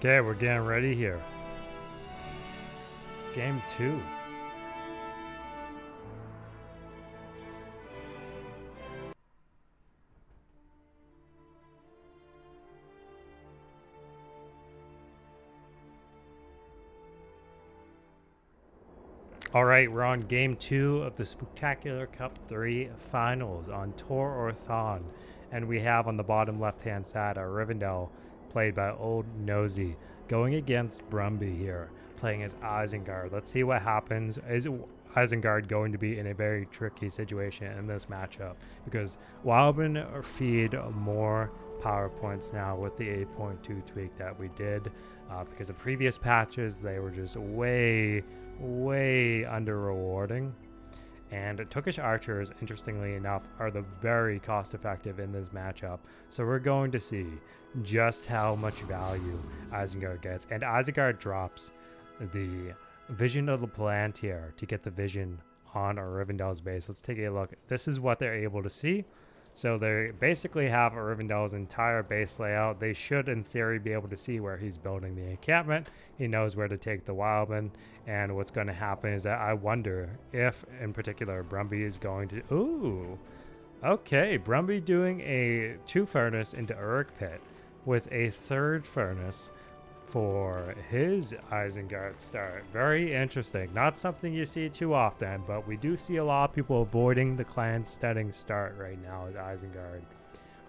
Okay, we're getting ready here. Game 2. All right, we're on game 2 of the Spooktacular Cup 3 finals on Tor Orthon. And we have on the bottom left-hand side a Rivendell, played by Old Nosy, going against Brumby here, playing as Isengard. Let's see what happens. Is Isengard going to be in a very tricky situation in this matchup? Because Wildman feed more power points now with the 8.2 tweak that we did. Because in previous patches, they were just way under rewarding. And Tookish archers, interestingly enough, are the very cost effective in this matchup. So we're going to see just how much value Isengard gets. And Isengard drops the Vision of the Palantir to get the vision on Rivendell's base. Let's take a look. This is what they're able to see. So they basically have Rivendell's entire base layout. They should, in theory, be able to see where he's building the encampment. He knows where to take the Wildman. And what's going to happen is that I wonder if, in particular, Brumby is going to... Ooh! Okay, Brumby doing a 2 furnace into Uruk Pit with a 3rd furnace for his Isengard start. Very interesting. Not something you see too often, but we do see a lot of people avoiding the clan steading start right now as Isengard,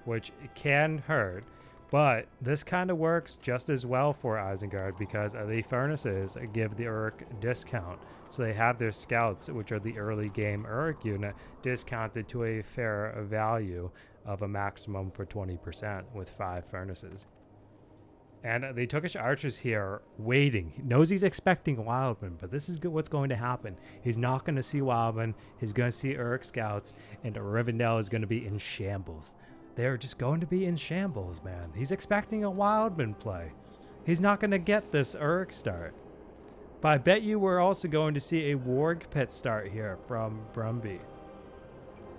which can hurt. But this kind of works just as well for Isengard because the furnaces give the Uruk discount. So they have their scouts, which are the early game Uruk unit, discounted to a fair value of a maximum for 20% with 5 furnaces. And the Tookish archers here waiting. He knows he's expecting Wildman, but this is what's going to happen. He's not going to see Wildman. He's going to see Uruk scouts, and Rivendell is going to be in shambles. They're just going to be in shambles, man. He's expecting a Wildman play. He's not going to get this Uruk start. But I bet you we're also going to see a Warg Pit start here from Brumby.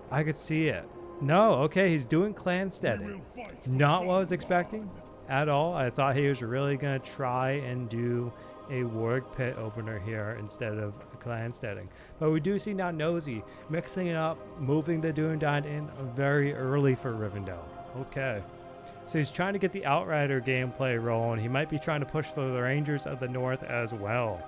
I could see it. No, okay, he's doing clan steading. Not what I was expecting at all. I thought he was really going to try and do a Warg Pit opener here instead of clan steading. But we do see now Nosy mixing it up, moving the Dunedain in very early for Rivendell. Okay. So he's trying to get the Outrider gameplay rolling. He might be trying to push the Rangers of the North as well.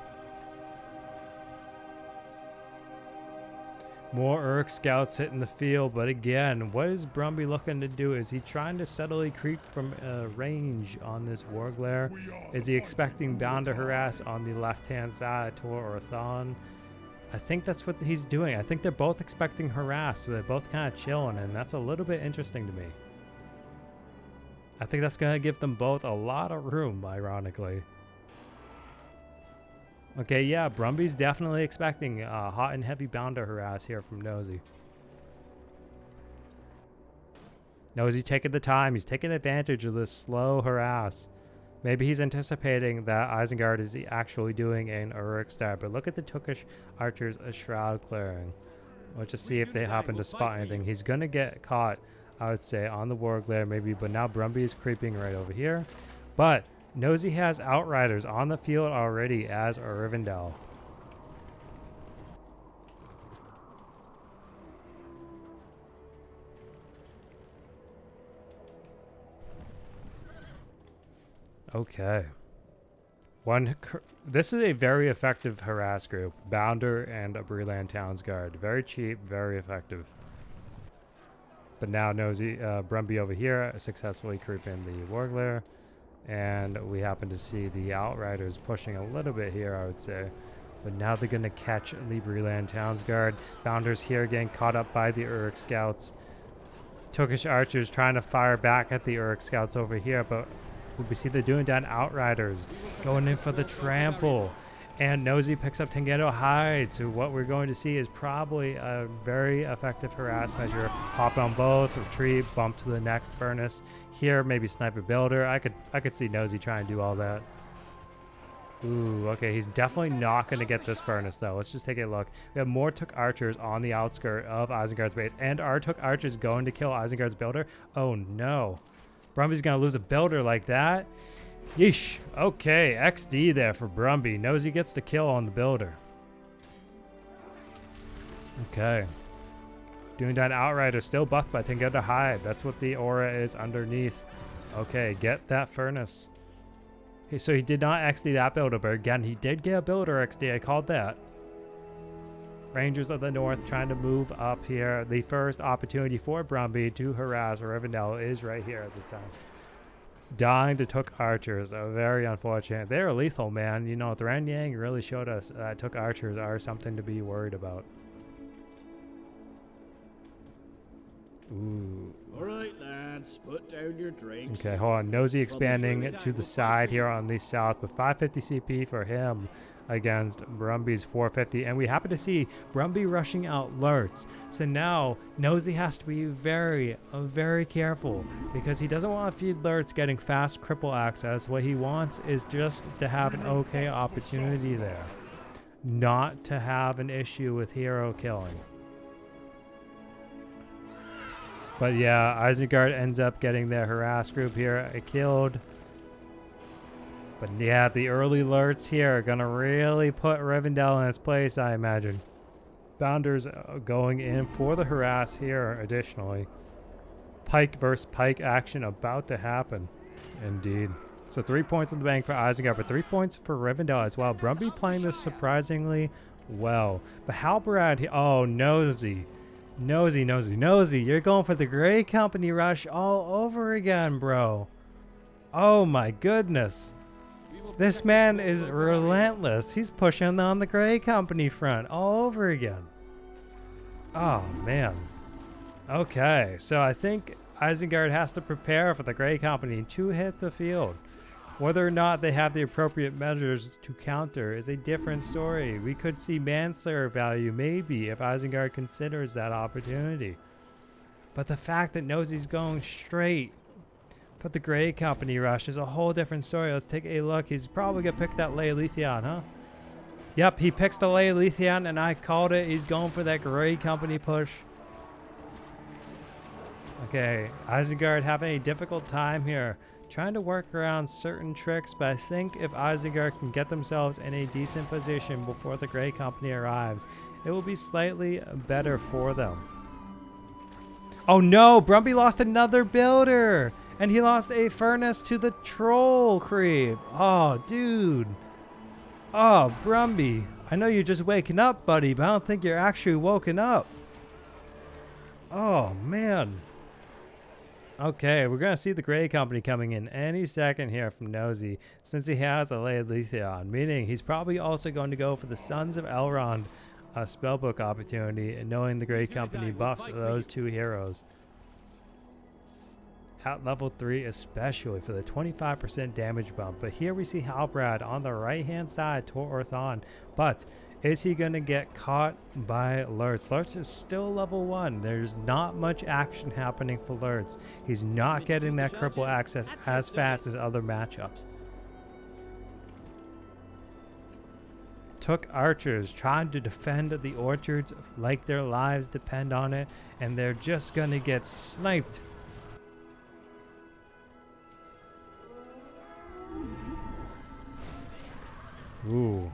More Uruk scouts hitting the field, but again, what is Brumby looking to do? Is he trying to subtly creep from range on this Warglare? Is he expecting Bound to harass on the left-hand side, Tor or Thon? I think that's what he's doing. I think they're both expecting harass, so they're both kind of chilling, and that's a little bit interesting to me. I think that's going to give them both a lot of room, ironically. Okay, yeah, Brumby's definitely expecting hot and heavy Bound to harass here from Nosy. Nosy taking the time. He's taking advantage of this slow harass. Maybe he's anticipating that Isengard is actually doing an Uruk stab. But look at the Tookish archers' shroud clearing. Let's just see if they happen to spot anything. He's going to get caught, I would say, on the Warglare maybe. But now Brumby is creeping right over here. But Nosy has Outriders on the field already as Rivendell. Okay. This is a very effective harass group. Bounder and a Breland Townsguard. Very cheap, very effective. But now Nosy, Brumby over here successfully creeping the Warglare. And we happen to see the Outriders pushing a little bit here, I would say. But now they're going to catch the Breland Townsguard. Bounders here getting caught up by the Uruk scouts. Tookish archers trying to fire back at the Uruk scouts over here, but we see the Dunedain Outriders going in for the trample. And Nosy picks up Tangendo Hide. So what we're going to see is probably a very effective harass measure. Hop on both, retreat, bump to the next furnace. Here, maybe Sniper Builder. I could see Nosy trying to do all that. Ooh, okay, he's definitely not going to get this furnace, though. Let's just take a look. We have more Took archers on the outskirt of Isengard's base. And are Took archers going to kill Isengard's Builder? Oh, no. Brumby's going to lose a Builder like that. Yeesh. Okay, XD there for Brumby. Nosy gets the kill on the Builder. Okay. Dunedain Outrider still buffed by Tangendo Hide. That's what the aura is underneath. Okay, get that furnace. Okay, so he did not XD that Builder, but again, he did get a Builder XD. I called that. Rangers of the North trying to move up here. The first opportunity for Brumby to harass Rivendell is right here at this time. Dying to Took archers. Very unfortunate. They're lethal, man. You know, Thran Yang really showed us that Took archers are something to be worried about. Ooh. Alright, lads, put down your drinks. Okay, hold on. Nosy expanding to the side here on the south with 550 CP for him. against Brumby's 450, and we happen to see Brumby rushing out Lurtz. So now Nosy has to be very, very careful because he doesn't want to feed Lurtz getting fast cripple access. What he wants is just to have an okay opportunity there, not to have an issue with hero killing. But yeah, Isengard ends up getting the harass group here killed. But yeah, the early alerts here are going to really put Rivendell in its place, I imagine. Bounders going in for the harass here additionally. Pike versus Pike action about to happen. Indeed. So 3 points in the bank for Isengard, but 3 points for Rivendell as well. Brumby playing this surprisingly well. But Halbrad, oh, Nosy. Nosy. You're going for the Grey Company rush all over again, bro. Oh my goodness. This man is relentless. He's pushing on the Grey Company front all over again. Oh, man. Okay, so I think Isengard has to prepare for the Grey Company to hit the field. Whether or not they have the appropriate measures to counter is a different story. We could see Manslayer value maybe if Isengard considers that opportunity. But the fact that Nosy's going straight for the Grey Company rush is a whole different story. Let's take a look. He's probably going to pick that Leolithion, huh? Yep, he picks the Leolithion, and I called it. He's going for that Grey Company push. Okay, Isengard having a difficult time here, trying to work around certain tricks, but I think if Isengard can get themselves in a decent position before the Grey Company arrives, it will be slightly better for them. Oh no, Brumby lost another builder, and he lost a furnace to the troll creep. Oh, dude. Oh, Brumby, I know you're just waking up, buddy, but I don't think you're actually woken up. Oh, man. Okay, we're going to see the Grey Company coming in any second here from Nosy, since he has a Leolithion, meaning he's probably also going to go for the Sons of Elrond spellbook opportunity, and knowing the Grey Company buffs those two heroes. At level 3 especially for the 25% damage bump. But here we see Halbrad on the right hand side to Orthon. But is he going to get caught by Lurtz? Lurtz is still level 1. There's not much action happening for Lurtz. He's not getting that cripple access as fast as other matchups. Took archers trying to defend the orchards like their lives depend on it, and they're just going to get sniped. Ooh.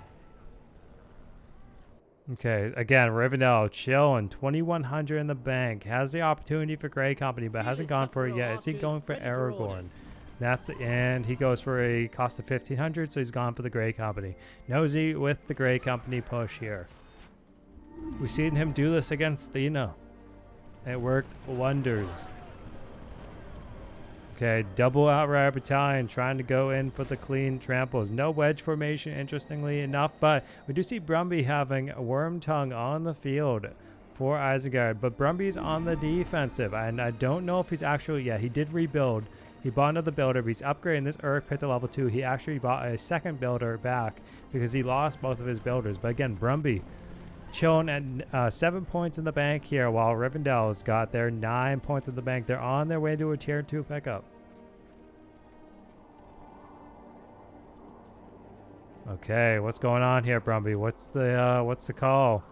Okay, again, Rivendell chilling, 2,100 in the bank. Has the opportunity for Grey Company, but hasn't gone for it yet. Is he going for Aragorn? That's the end. He goes for a cost of 1,500, so he's gone for the Grey Company. Nosy with the Grey Company push here. We've seen him do this against Thena. It worked wonders. Okay, double Outrider Battalion trying to go in for the clean tramples. No wedge formation, interestingly enough, but we do see Brumby having a Worm Tongue on the field for Isengard. But Brumby's on the defensive, and I don't know if he's actually, yeah, he did rebuild. He bought another builder, but he's upgrading this Urk Pit to level 2. He actually bought a second builder back because he lost both of his builders. But again, Brumby chilling at 7 points in the bank here, while Rivendell's got their 9 points in the bank. They're on their way to a tier 2 pickup. Okay, what's going on here, Brumby? What's the call?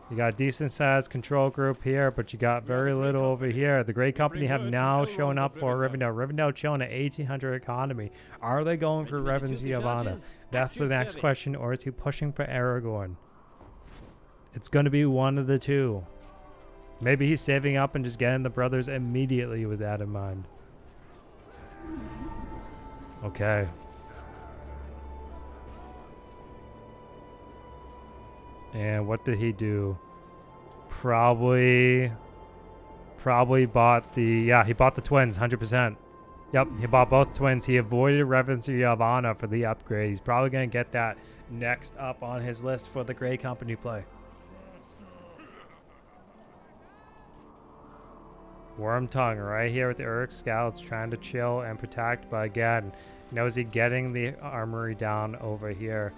You got a decent sized control group here, but you got very little over here. The Grey Company have now shown up for Rivendell. Rivendell chilling at 1,800 economy. Are they going for Revan's Yavanna? That's the next question, or is he pushing for Aragorn? It's going to be one of the two. Maybe he's saving up and just getting the brothers immediately with that in mind. Okay. And what did he do? Probably bought the, yeah, he bought the twins, 100%. Yep, he bought both twins. He avoided Revan's Yavanna for the upgrade. He's probably going to get that next up on his list for the Grey Company play. Worm Tongue right here with the Urk Scouts trying to chill and protect, but again, Nosy getting the armory down over here.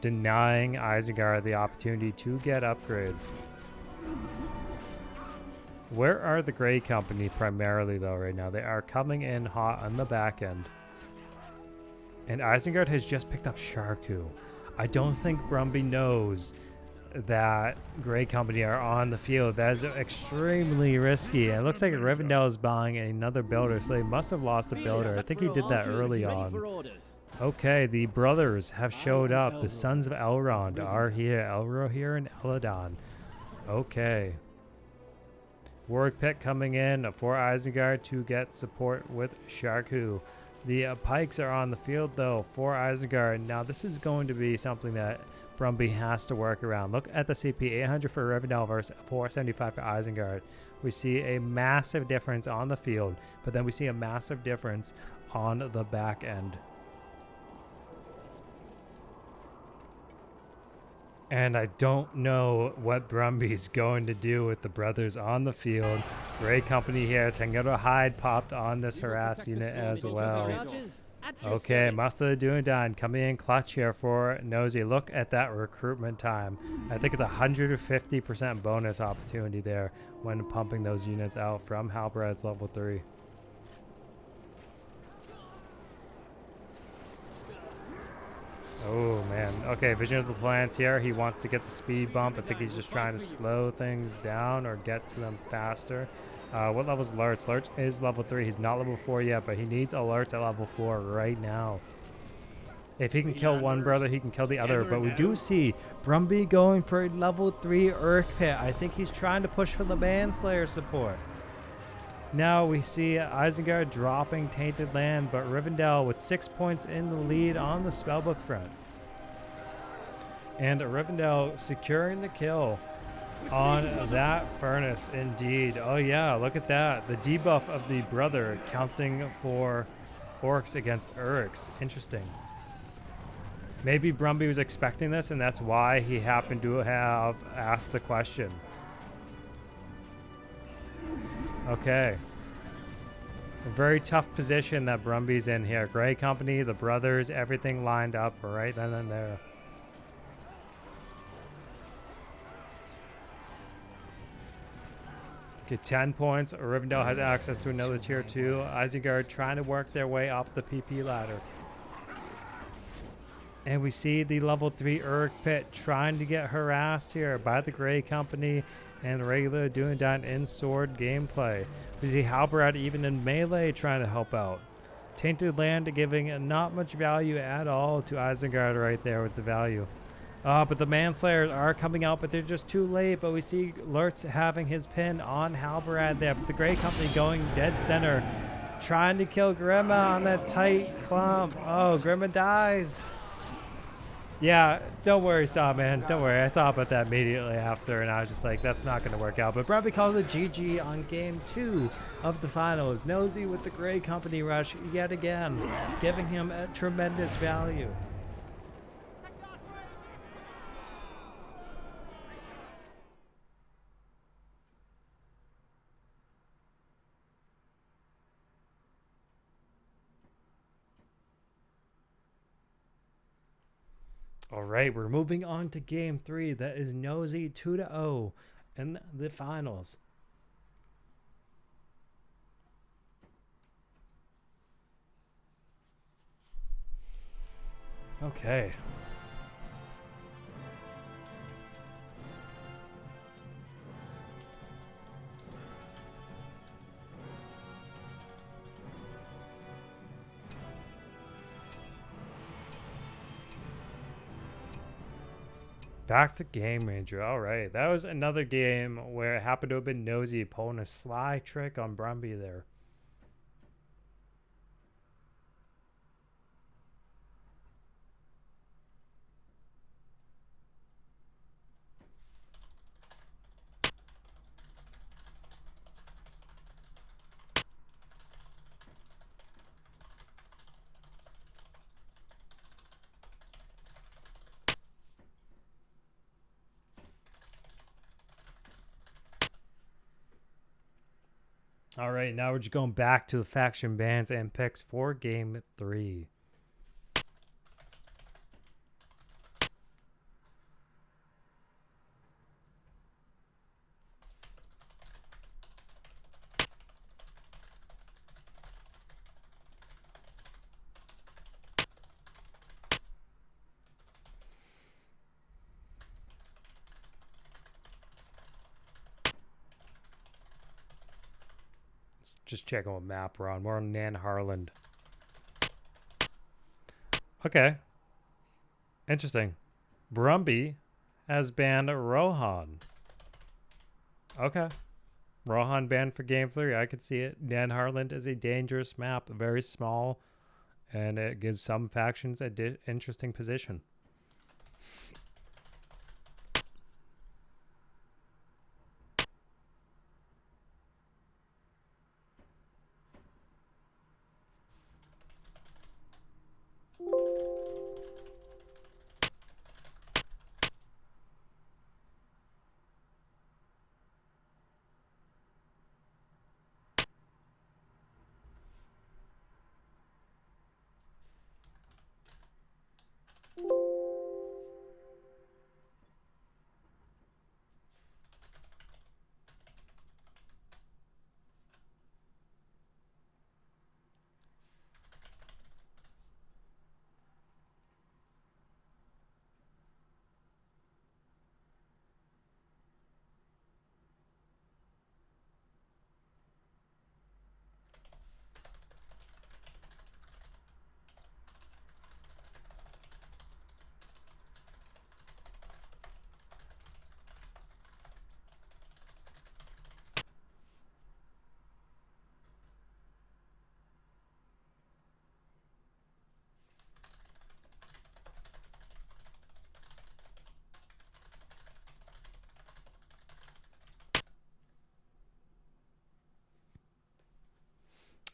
denying Isengard the opportunity to get upgrades. Where are the Grey Company primarily, though, right now? They are coming in hot on the back end. And Isengard has just picked up Sharku. I don't think Brumby knows that Grey Company are on the field. That is extremely risky. And it looks like Rivendell is buying another builder, so they must have lost a builder. I think he did that early on. Okay, the brothers have showed up. The sons of Elrond are here. Elrohir and Eladon. Okay. Warwick Pitt coming in for Isengard to get support with Sharku. The pikes are on the field, though, for Isengard. Now, this is going to be something that Brumby has to work around. Look at the CP, 800 for Rivendell versus 475 for Isengard. We see a massive difference on the field, but then we see a massive difference on the back end. And I don't know what Brumby's going to do with the brothers on the field. Grey Company here. Tangoto Hyde popped on this harass unit as well. Okay, Master Dunedain coming in clutch here for Nosy. Look at that recruitment time. I think it's 150% bonus opportunity there when pumping those units out from Halberd's level 3. Oh, man. Okay, Vision of the Planetier. He wants to get the speed bump. I think he's just trying to slow things down or get to them faster. What level is Lurtz? Lurtz is level 3. He's not level 4 yet, but he needs alerts at level 4 right now. If he can kill one brother, he can kill the other. But we do see Brumby going for a level 3 Urk Pit. I think he's trying to push for the Manslayer support. Now we see Isengard dropping Tainted Land, but Rivendell with 6 points in the lead on the spellbook front. And Rivendell securing the kill on that furnace indeed. Oh yeah, look at that. The debuff of the brother counting for orcs against Urks. Interesting. Maybe Brumby was expecting this and that's why he happened to have asked the question. Okay. A very tough position that Brumby's in here. Grey Company, the brothers, everything lined up right then and there. Get 10 points. Rivendell has access to another tier 2. Isengard trying to work their way up the PP ladder. And we see the level 3 Urk Pit trying to get harassed here by the Grey Company and regular Dunedain in sword gameplay. We see Halbrand even in melee trying to help out. Tainted Land giving not much value at all to Isengard right there with the value. But the Manslayers are coming out, but they're just too late. But we see Lurtz having his pin on Halbrand there. But the Grey Company going dead center, trying to kill Grima on that tight clump. Oh, Grima dies. Yeah, don't worry, Sawman. Don't worry. I thought about that immediately after, and I was just like, that's not going to work out. But Brumby calls it GG on game 2 of the finals. Nosy with the Grey Company rush yet again, giving him a tremendous value. All right, we're moving on to game 3. That is Nosy 2-0 in the finals. Okay. Back to Game Ranger. All right. That was another game where it happened to have been Nosy pulling a sly trick on Brumby there. All right, now we're just going back to the faction bans and picks for game 3. just checking what map we're on. We're on Nan Harland. Okay. Interesting. Brumby has banned Rohan. Okay. Rohan banned for game 3. I could see it. Nan Harland is a dangerous map. Very small. And it gives some factions a interesting position.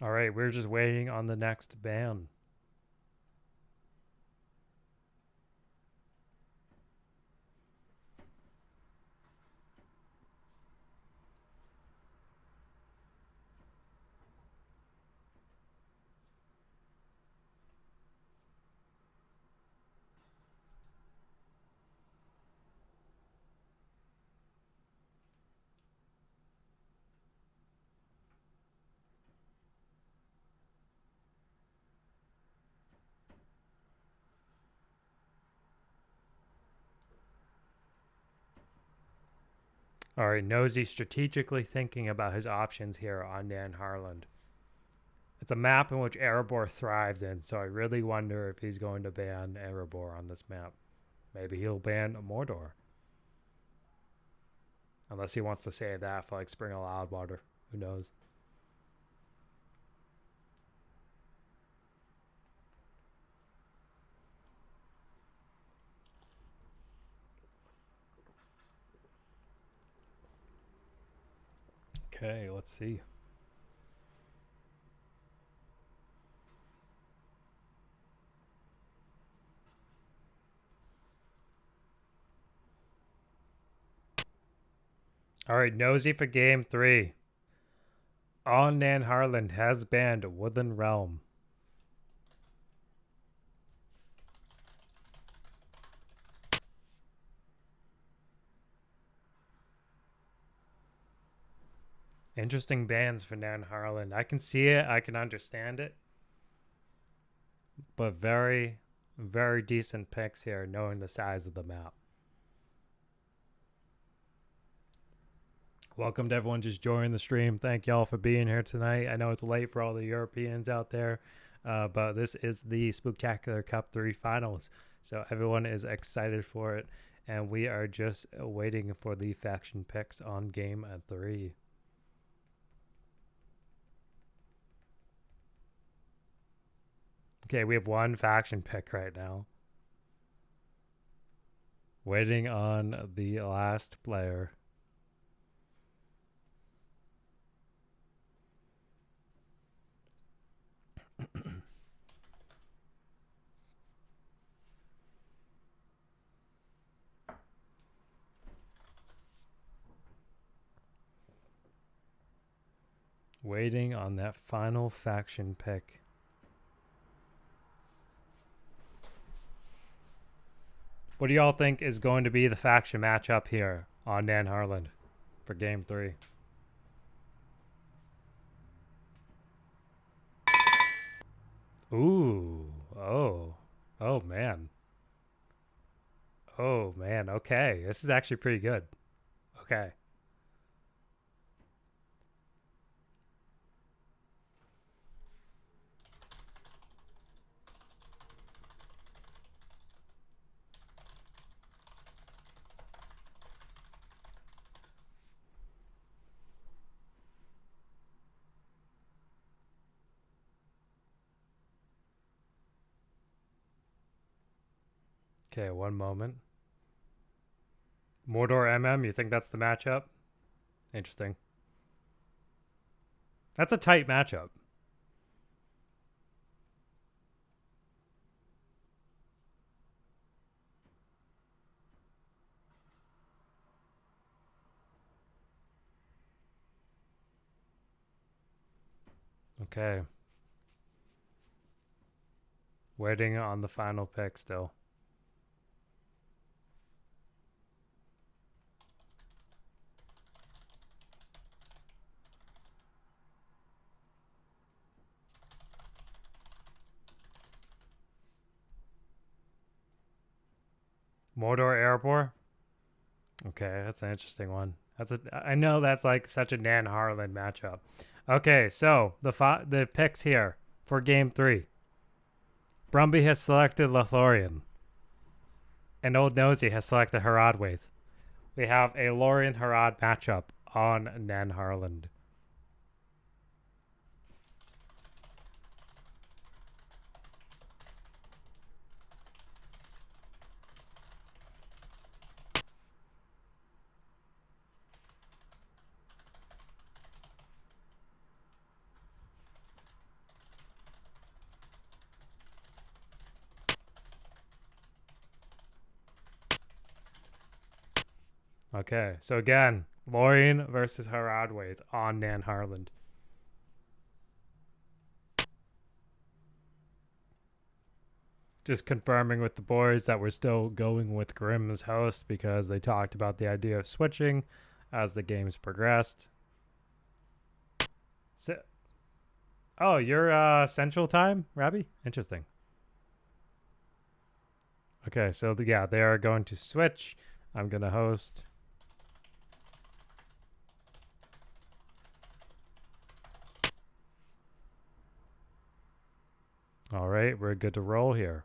All right, we're just waiting on the next ban. All right, Nosy strategically thinking about his options here on Nan Harland. It's a map in which Erebor thrives in, so I really wonder if he's going to ban Erebor on this map. Maybe he'll ban Mordor. Unless he wants to save that for like Spring of Loudwater. Who knows? Okay, let's see. All right, Nosy for game 3. On Nan Harland has banned Woodland Realm. Interesting bans for Nan Harland. I can see it. I can understand it. But very, very decent picks here, knowing the size of the map. Welcome to everyone just joining the stream. Thank y'all for being here tonight. I know it's late for all the Europeans out there, but this is the Spooktacular Cup 3 finals. So everyone is excited for it, and we are just waiting for the faction picks on game 3. Okay, we have one faction pick right now. Waiting on the last player. Waiting on that final faction pick. What do y'all think is going to be the faction matchup here on Nan Harland for game 3? Ooh. Oh. Oh, man. Oh, man. Okay. This is actually pretty good. Okay. Okay, one moment. Mordor MM, you think that's the matchup? Interesting. That's a tight matchup. Okay. Waiting on the final pick still. Mordor Erebor? Okay, that's an interesting one. I know that's like such a Nan Harlan matchup. Okay, so the picks here for game 3. Brumby has selected Lothorian. And Old Nosy has selected Haradwaith. We have a Lorien Harad matchup on Nan Harlan. Okay, so again, Lorien versus Haradwaith on Nan Harlan. Just confirming with the boys that we're still going with Grimm's host because they talked about the idea of switching as the games progressed. So, oh, you're Central Time, Rabbi? Interesting. Okay, so yeah, they are going to switch. I'm going to host. All right, we're good to roll here.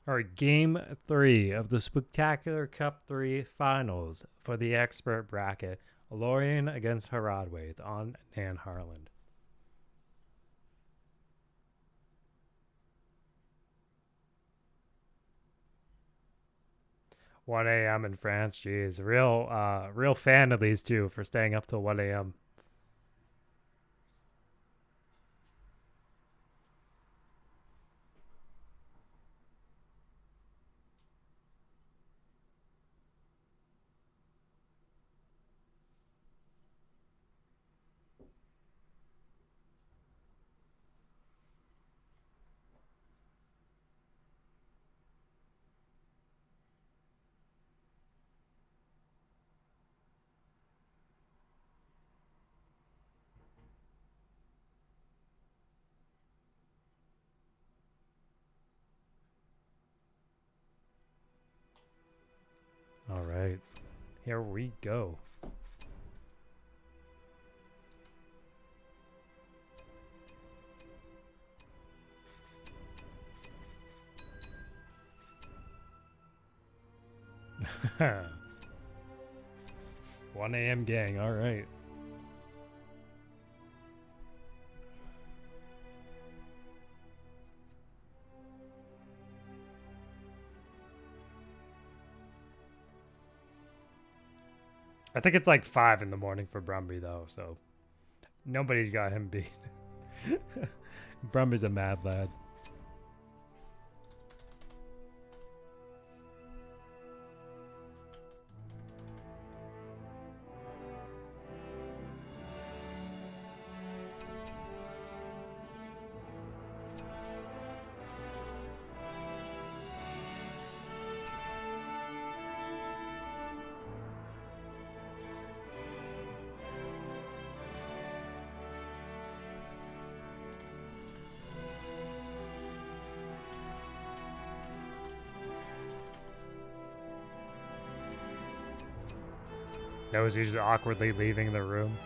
All right, game 3 of the Spooktacular Cup 3 finals for the expert bracket. Lorien against Haradwaith on Nan Harlan. One a.m. in France. Jeez, real fan of these two for staying up till 1 a.m. All right, here we go. One a.m. gang. All right. I think it's like 5 in the morning for Brumby though, so nobody's got him beat. Brumby's a mad lad. That was usually awkwardly leaving the room.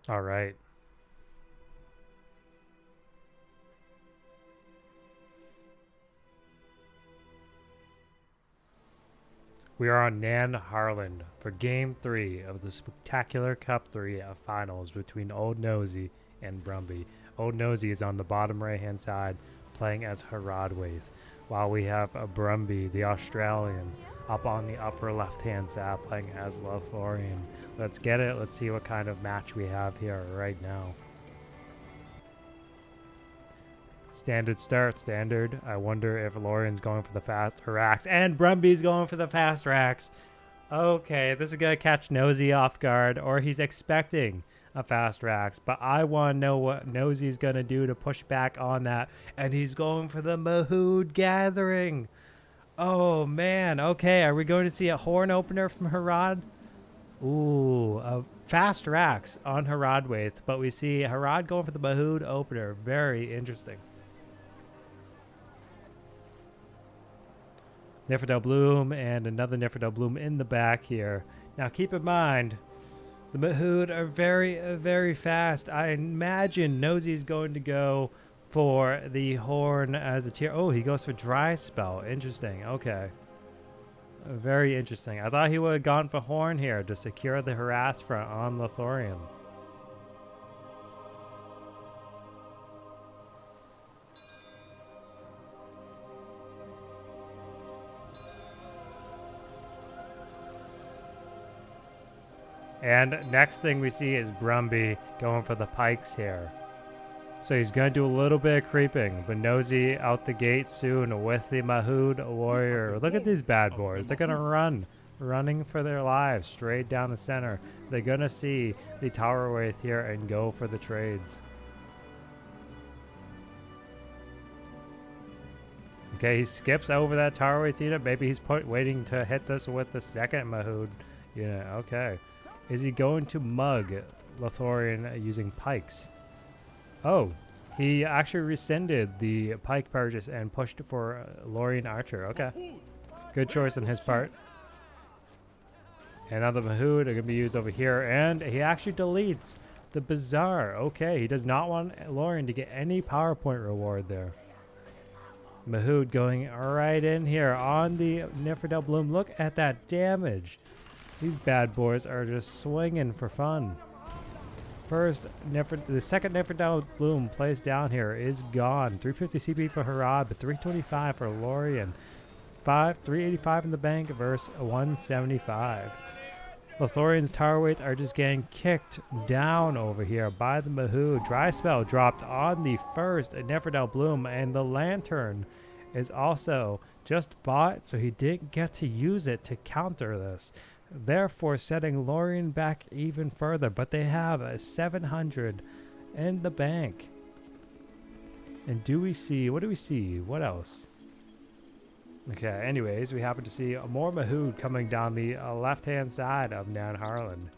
All right. We are on Nan Harlan for Game 3 of the Spooktacular Cup 3 finals between Old Nosy and Brumby. Old Nosy is on the bottom right-hand side playing as Haradwaith, while we have Brumby, the Australian, up on the upper left-hand side playing as Lothlorien. Let's get it. Let's see what kind of match we have here right now. Standard start, standard. I wonder if Lorien's going for the fast racks and Brumby's going for the fast racks. Okay, this is going to catch Nosy off guard, or he's expecting a fast racks, but I want to know what Nosy's going to do to push back on that, and he's going for the Mahood Gathering. Oh, man. Okay, are we going to see a horn opener from Harad? Ooh, a fast racks on Haradwaith, but we see Harad going for the Mahood opener. Very interesting. Nifredale Bloom and another Nifredale Bloom in the back here. Now keep in mind, the Mahood are very, very fast. I imagine Nosy's going to go for the horn as a tier. Oh, he goes for dry spell. Interesting. Okay. Very interesting. I thought he would have gone for horn here to secure the harass front on Lothlorien. And next thing we see is Brumby going for the pikes here. So he's going to do a little bit of creeping, but Nosy out the gate soon with the Mahood warrior. Look at these bad boys. They're going to running for their lives straight down the center. They're going to see the Towerwaith here and go for the trades. Okay, he skips over that Towerwaith unit. Maybe he's waiting to hit this with the second Mahood unit. Okay. Is he going to mug Lothlorien using pikes? Oh, he actually rescinded the pike purchase and pushed for Lorien Archer. Okay. Good choice on his part. And now the Mahood are going to be used over here. And he actually deletes the Bazaar. Okay, he does not want Lorien to get any PowerPoint reward there. Mahood going right in here on the Nifredale Bloom. Look at that damage. These bad boys are just swinging for fun. First, the second Nifredale Bloom placed down here is gone. 350 CP for Harad, but 325 for Lorien. 385 in the bank versus 175. Lothlorien's Towerwaith are just getting kicked down over here by the Mahood. Dry spell dropped on the first Nifredale Bloom, and the lantern is also just bought, so he didn't get to use it to counter this, therefore setting Lorien back even further. But they have a 700 in the bank. And what do we see? What else? Okay, anyways, we happen to see more Mahood coming down the left-hand side of Nan Harlan.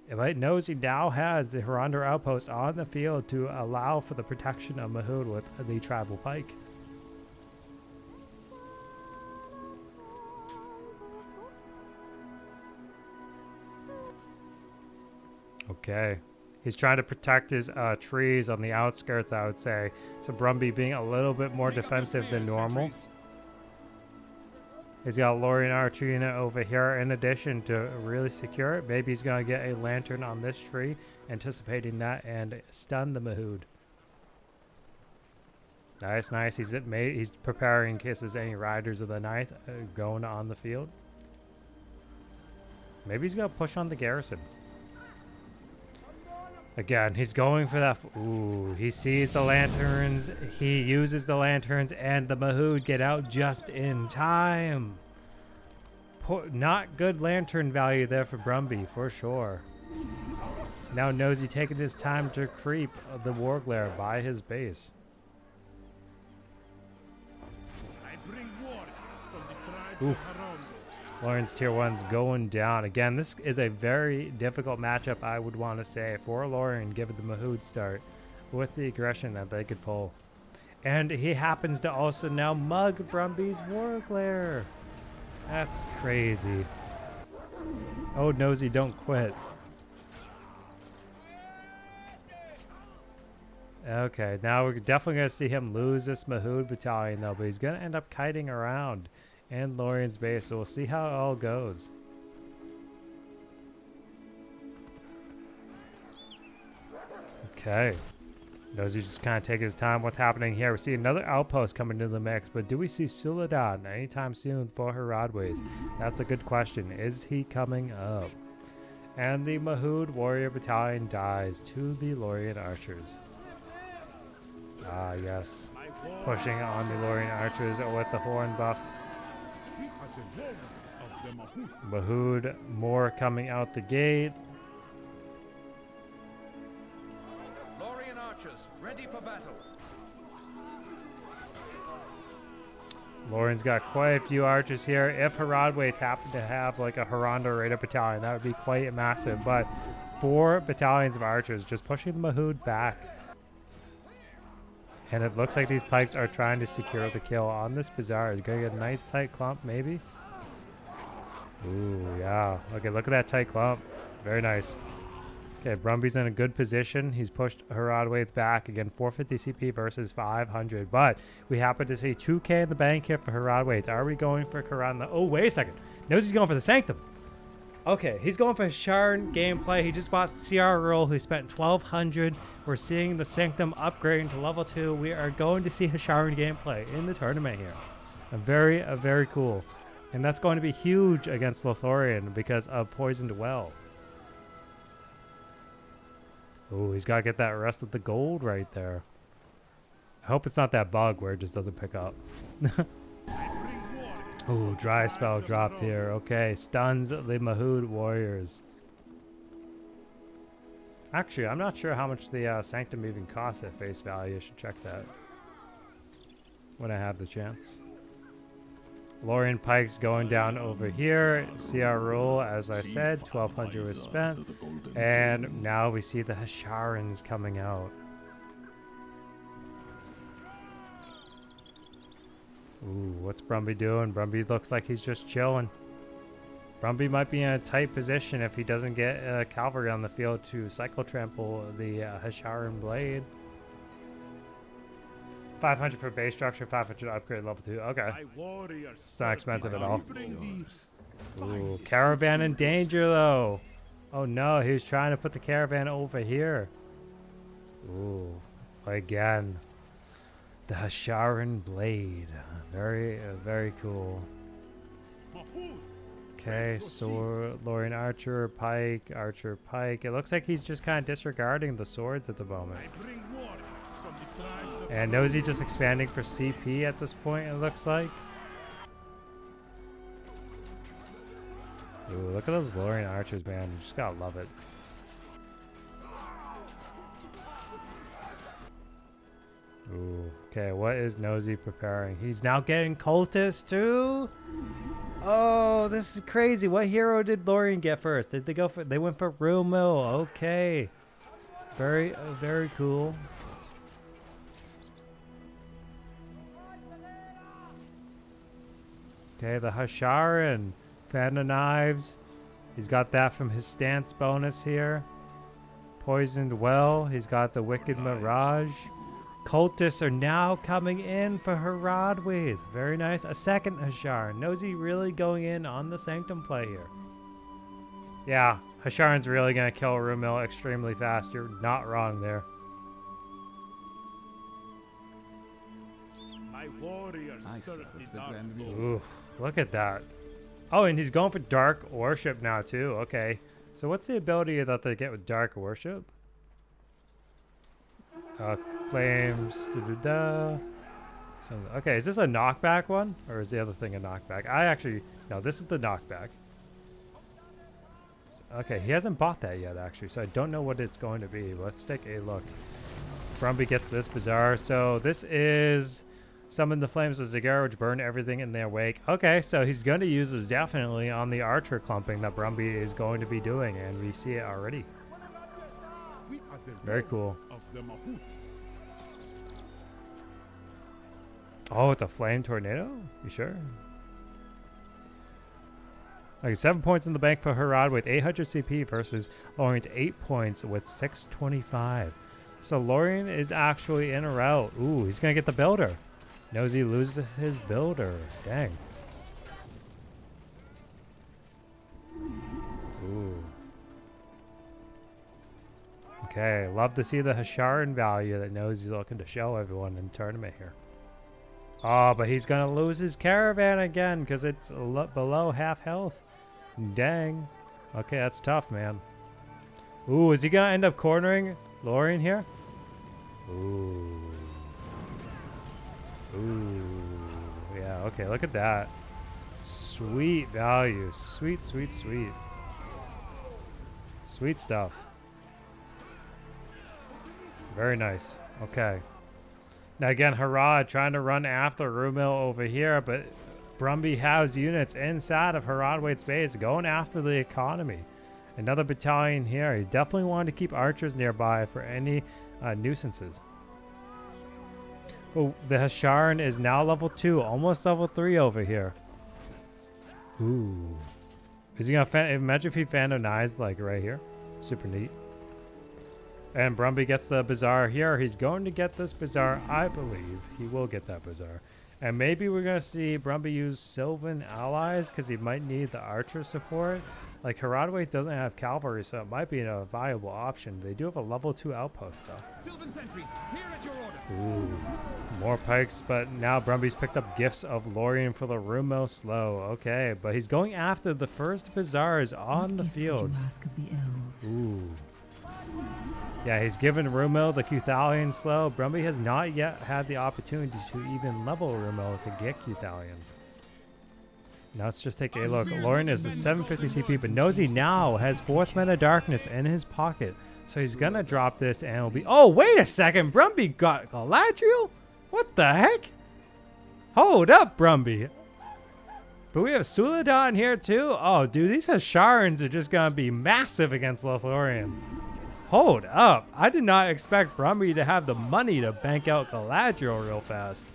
It knows he now has the Harander outpost on the field to allow for the protection of Mahood with the tribal pike. Okay. He's trying to protect his trees on the outskirts, I would say. So Brumby being a little bit more defensive than normal. He's got Lorien Archer unit over here in addition to really secure it. Maybe he's going to get a lantern on this tree, anticipating that, and stun the Mahood. Nice, nice. He's preparing in case there's any Riders of the Night going on the field. Maybe he's going to push on the garrison. Again, he's going for that. Ooh, he sees the lanterns. He uses the lanterns, and the Mahood get out just in time. Not good lantern value there for Brumby, for sure. Now Nosy taking his time to creep the Warglare by his base. I bring warriors from the tribes of Harondo. Lorien's tier 1's going down. Again, this is a very difficult matchup, I would want to say, for Lorien, given the Mahood start, with the aggression that they could pull. And he happens to also now mug Brumby's Warglare. That's crazy. Oh, Nosy, don't quit. Okay, now we're definitely going to see him lose this Mahood battalion, though, but he's going to end up kiting around in Lorien's base, so we'll see how it all goes. Okay. Nosy just kind of taking his time. What's happening here? We see another outpost coming into the mix, but do we see Suladan anytime soon for Haradwaith? That's a good question. Is he coming up? And the Mahood warrior battalion dies to the Lorien archers. Ah, yes. Pushing on the Lorien archers with the horn buff. We are the warriors of the Mahout. Mahood more coming out the gate. Lorien archers, ready for battle. Lorien's got quite a few archers here. If Haradwaith happened to have like a Haranda Raider battalion, that would be quite massive. But 4 battalions of archers just pushing the Mahood back. And it looks like these pikes are trying to secure the kill on this bazaar. Is going to get a nice tight clump, maybe? Ooh, yeah. Okay, look at that tight clump. Very nice. Okay, Brumby's in a good position. He's pushed Haradwaith back. Again, 450 CP versus 500. But we happen to see 2k in the bank here for Haradwaith. Are we going for Karan? Oh, wait a second. Knows he's going for the Sanctum. Okay, he's going for Sharn gameplay. He just bought CR Roll, who spent 1200. We're seeing the Sanctum upgrading to level 2. We are going to see Sharn gameplay in the tournament here. Very cool. And that's going to be huge against Lothorian because of Poisoned Well. Oh, he's got to get that rest of the gold right there. I hope it's not that bug where it just doesn't pick up. Ooh, dry spell dropped here. Okay, stuns the Mahood warriors. Actually, I'm not sure how much the Sanctum even costs at face value. I should check that when I have the chance. Lorien Pikes going down over here. CR roll, as I said, 1200 was spent. And now we see the Hasharans coming out. Ooh, what's Brumby doing? Brumby looks like he's just chilling. Brumby might be in a tight position if he doesn't get cavalry on the field to cycle trample the Hasharan blade. 500 for base structure, 500 upgrade level 2. Okay. It's not expensive at all. Ooh, caravan in danger though. Oh no, he was trying to put the caravan over here. Ooh, again. The Hasharan blade. Very cool. Okay, sword, Lorien archer, pike. It looks like he's just kind of disregarding the swords at the moment. And Nosy just expanding for CP at this point, it looks like. Ooh, look at those Lorien archers, man. You just gotta love it. Ooh, okay, what is Nosy preparing? He's now getting cultists too? Oh, this is crazy. What hero did Lorien get first? Did they go for, they went for Real Mill. Okay. Very cool. Okay, the Hasharan. Fan of Knives. He's got that from his stance bonus here. Poisoned Well. He's got the Wicked Mirage. Cultists are now coming in for Haradwaith. Very nice. A second Hasharan. Nosy really going in on the Sanctum play here. Yeah, Hasharan's really going to kill Rumil extremely fast. You're not wrong there. My warriors certainly not Ooh, look at that. Oh, and he's going for Dark Worship now too. Okay. So what's the ability that they get with Dark Worship? Flames. Okay, is this a knockback one? Or is the other thing a knockback? No, this is the knockback. Okay, he hasn't bought that yet actually, so I don't know what it's going to be. Let's take a look. Brumby gets this bazaar. So this is summon the flames of Zagara, which burn everything in their wake. Okay, so he's going to use this definitely on the archer clumping that Brumby is going to be doing, and we see it already. Very cool. Oh, it's a flame tornado? You sure? Okay, 7 points in the bank for Harad with 800 CP versus Lorien's 8 points with 625. So Lorien is actually in a route. Ooh, he's gonna get the builder. Knows he loses his builder. Dang. Ooh. Okay, love to see the Hasharan value that knows he's looking to show everyone in the tournament here. Oh, but he's gonna lose his caravan again because it's below half health. Dang. Okay, that's tough, man. Ooh, is he gonna end up cornering Lorien here? Ooh. Ooh. Yeah, okay, look at that. Sweet value. Sweet, sweet, sweet. Sweet stuff. Very nice. Okay. Now again, Harad trying to run after Rumil over here, but Brumby has units inside of Haradwaite's base going after the economy. Another battalion here. He's definitely wanting to keep archers nearby for any nuisances. Oh, the Hasharan is now level 2, almost level 3 over here. Ooh. Is he gonna imagine if he Fandonized like right here? Super neat. And Brumby gets the Bazaar here. He's going to get this Bazaar, I believe. He will get that Bazaar. And maybe we're going to see Brumby use Sylvan allies because he might need the archer support. Like, Haradwaite doesn't have cavalry, so it might be a viable option. They do have a level 2 outpost, though. Sylvan sentries, here at your order. Ooh, more pikes, but now Brumby's picked up gifts of Lorien for the Rumil slow. Okay, but he's going after the first Bazaars on the field. You ask of the elves? Ooh. Yeah, he's given Rumil the Cuthalion slow. Brumby has not yet had the opportunity to even level Rumil to get Cuthalion. Now let's just take a look. Lorien is a 750 CP, but Nosy now has 4th Mana Darkness in his pocket. So he's going to drop this and it'll be... Oh, wait a second. Brumby got Galadriel? What the heck? Hold up, Brumby. But we have Suladan here too? Oh, dude, these Hasharans are just going to be massive against Lothlorien. Hold up. I did not expect Brumby to have the money to bank out Galadriel real fast.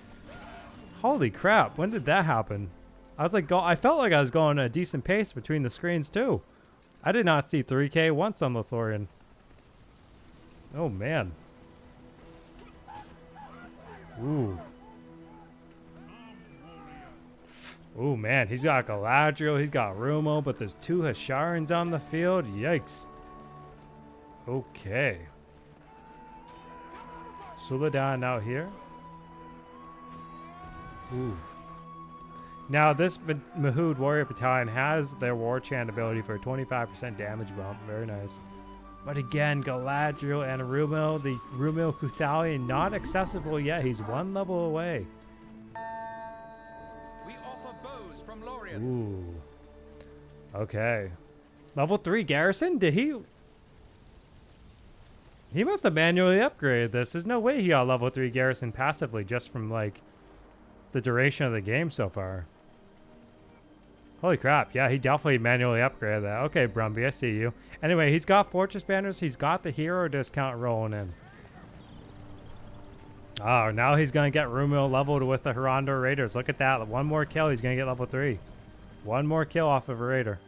Holy crap. When did that happen? I was like, I felt like I was going at a decent pace between the screens too. I did not see 3K once on Lothlorien. Oh, man. Ooh. Ooh, man. He's got Galadriel. He's got Rumo, but there's 2 Hasharans on the field. Yikes. Okay. Suladan out here. Ooh. Now, this Mahood Warrior Battalion has their War Chant ability for a 25% damage bump. Very nice. But again, Galadriel and Rumil, the Rumil Cuthalion, not accessible yet. He's 1 level away. We offer bows from Lorien. Ooh. Okay. Level 3 Garrison? Did he... He must have manually upgraded this. There's no way he got level 3 Garrison passively just from, like, the duration of the game so far. Holy crap. Yeah, he definitely manually upgraded that. Okay, Brumby, I see you. Anyway, he's got Fortress Banners. He's got the hero discount rolling in. Oh, now he's going to get Rumil leveled with the Harandor Raiders. Look at that. 1 more kill. He's going to get level 3. 1 more kill off of a Raider.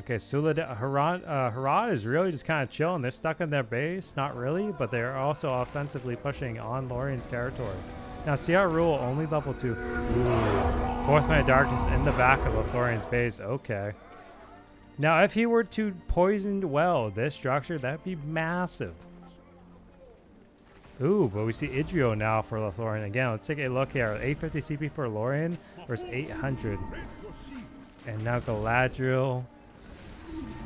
Okay, Harad is really just kind of chilling. They're stuck in their base. Not really, but they're also offensively pushing on Lorien's territory. Now, CR Rule only level 2. Ooh. 4th Mana Darkness in the back of Lothlorien's base. Okay. Now, if he were to poison well this structure, that'd be massive. Ooh, but we see Isirion now for Lothlorien. Again, let's take a look here. 850 CP for Lorien versus 800. And now Galadriel.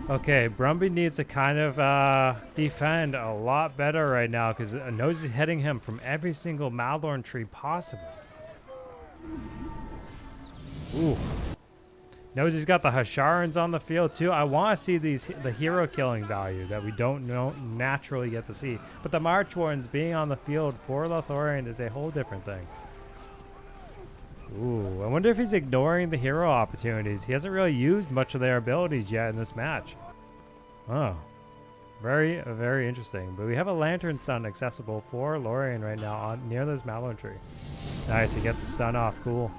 Okay, Brumby needs to kind of defend a lot better right now because Nose is hitting him from every single Malorn tree possible. Ooh. Nosey's got the Hasharans on the field too. I want to see the hero killing value that we don't naturally get to see. But the March Wardens being on the field for Lothlorien is a whole different thing. Ooh, I wonder if he's ignoring the hero opportunities. He hasn't really used much of their abilities yet in this match. Oh, very, very interesting. But we have a Lantern Stun accessible for Lorien right now near this Malorn tree. Nice, he gets the stun off. Cool.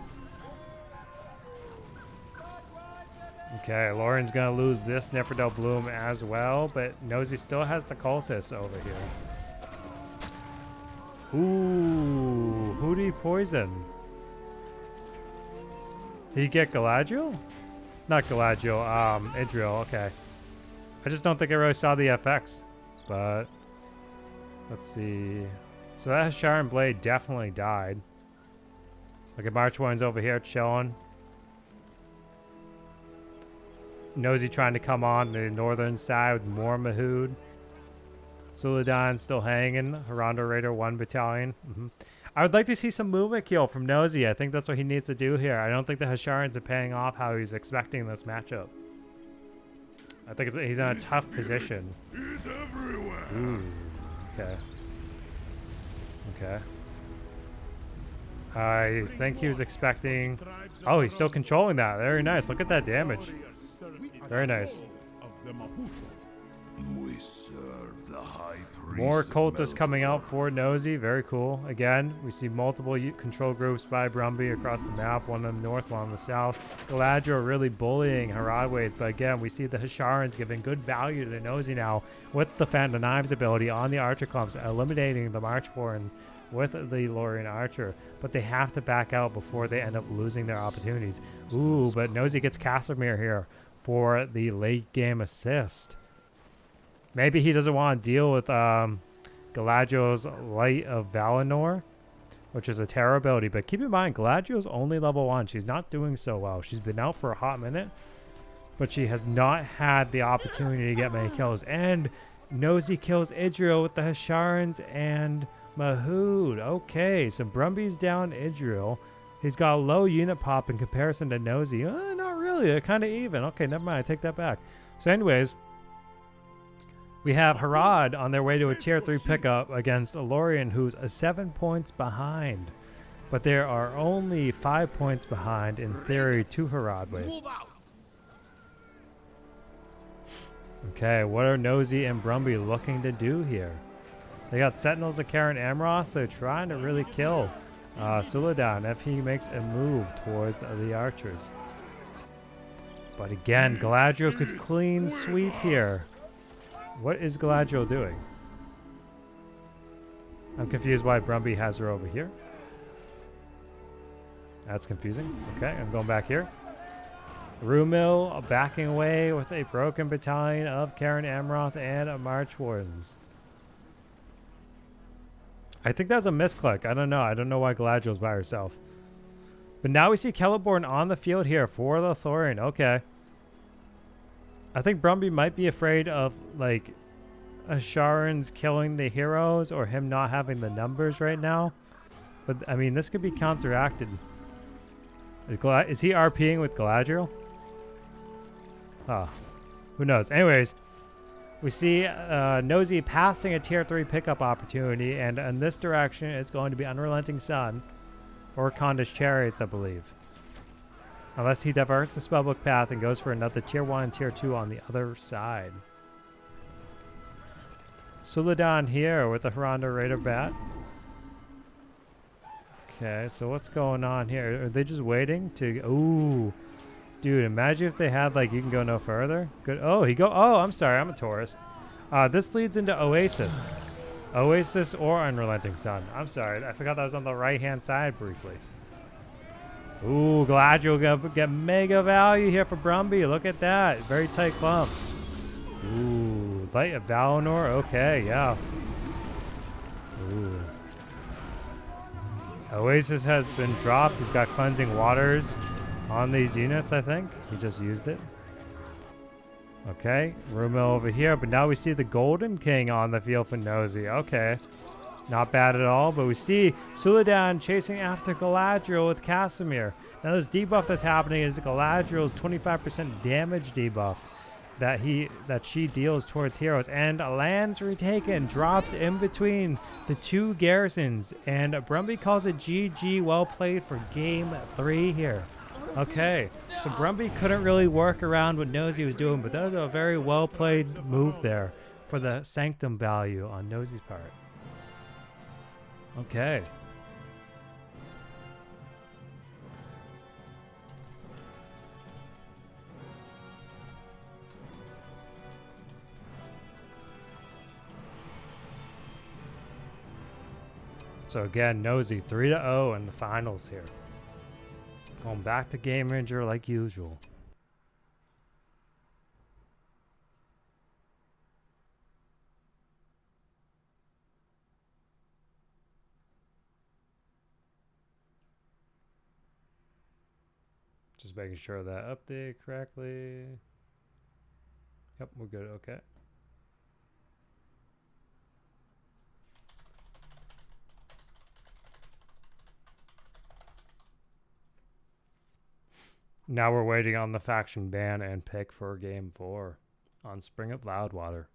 Okay, Lauren's gonna lose this Nifredel Bloom as well, but Nosy still has the cultist over here. Ooh, who did he poison? Did he get Galadriel? Not Galadriel, Idril, okay. I just don't think I really saw the FX, but let's see. So that Sharon Blade definitely died. Look at March One's over here chilling. Nosy trying to come on the northern side with more Mahood. Suladan still hanging. Harondo Raider 1 Battalion. I would like to see some movement kill from Nosy. I think that's what he needs to do here. I don't think the Hasharans are paying off how he's expecting this matchup. I think he's in a tough position. Ooh, okay. Okay. I think he was expecting... Oh, he's still controlling that. Very nice. Look at that damage. Very nice. We serve the high priest. More cultists coming out for Nosy. Very cool. Again, we see multiple control groups by Brumby across the map. One on the north, one on the south. Galadriel really bullying Haradwaith. But again, we see the Hasharans giving good value to the Nosy now with the Phantom Knives ability on the Archer clumps, eliminating the Marchborn with the Lorien Archer. But they have to back out before they end up losing their opportunities. Ooh, but Nosy gets Casimir here for the late game assist. Maybe he doesn't want to deal with Galadriel's Light of Valinor, which is a terror ability. But keep in mind, Galadriel's only level 1. She's not doing so well. She's been out for a hot minute, but she has not had the opportunity to get many kills. And Nosy kills Idril with the Hasharans and Mahood. Okay, so Brumby's down Idril. He's got a low unit pop in comparison to Nosy. Not really. They're kind of even. Okay, never mind. I take that back. So anyways, we have Harad on their way to a tier 3 pickup against Lorien, who's 7 points behind. But there are only 5 points behind, in theory, to Haradwaith. Okay, what are Nosy and Brumby looking to do here? They got Sentinels of Karen Amroth, so trying to really kill Suladan if he makes a move towards the archers. But again, Galadriel could clean sweep here. What is Galadriel doing? I'm confused why Brumby has her over here. That's confusing. Okay, I'm going back here. Rumil backing away with a broken battalion of Karen Amroth and March Wardens. I think that's a misclick. I don't know. I don't know why Galadriel's by herself. But now we see Celeborn on the field here for the Thorin. Okay. I think Brumby might be afraid of, like, Asharan's killing the heroes or him not having the numbers right now. But, I mean, this could be counteracted. Is he RPing with Galadriel? Oh, who knows? Anyways, we see Nosy passing a tier 3 pickup opportunity, and in this direction, it's going to be Unrelenting Sun or Kondish Chariots, I believe. Unless he diverts the spellbook path and goes for another tier 1 and tier 2 on the other side. Suladan here with the Harondo Raider Bat. Okay, so what's going on here? Are they just waiting to... Ooh. Dude, imagine if they had, like, you can go no further. Good. Oh, I'm sorry. I'm a tourist. This leads into Oasis. Oasis or Unrelenting Sun. I'm sorry. I forgot that was on the right-hand side briefly. Ooh, Galadriel gonna get mega value here for Brumby. Look at that. Very tight clump. Ooh, Light of Valinor. Okay, yeah. Ooh. Oasis has been dropped. He's got Cleansing Waters on these units, I think. He just used it. Okay, Rumil over here. But now we see the Golden King on the field for Nosy. Okay. Not bad at all, but we see Suladan chasing after Galadriel with Casimir. Now this debuff that's happening is Galadriel's 25% damage debuff that she deals towards heroes. And lands retaken, dropped in between the two garrisons. And Brumby calls it GG, well played for game 3 here. Okay, so Brumby couldn't really work around what Nosy was doing, but that was a very well played move there for the Sanctum value on Nosy's part. Okay. So again, Nosy 3-0 in the finals here. Going back to Game Ranger like usual. Just making sure that update correctly. Yep, we're good. Okay. Now we're waiting on the faction ban and pick for game 4 on Spring of Loudwater.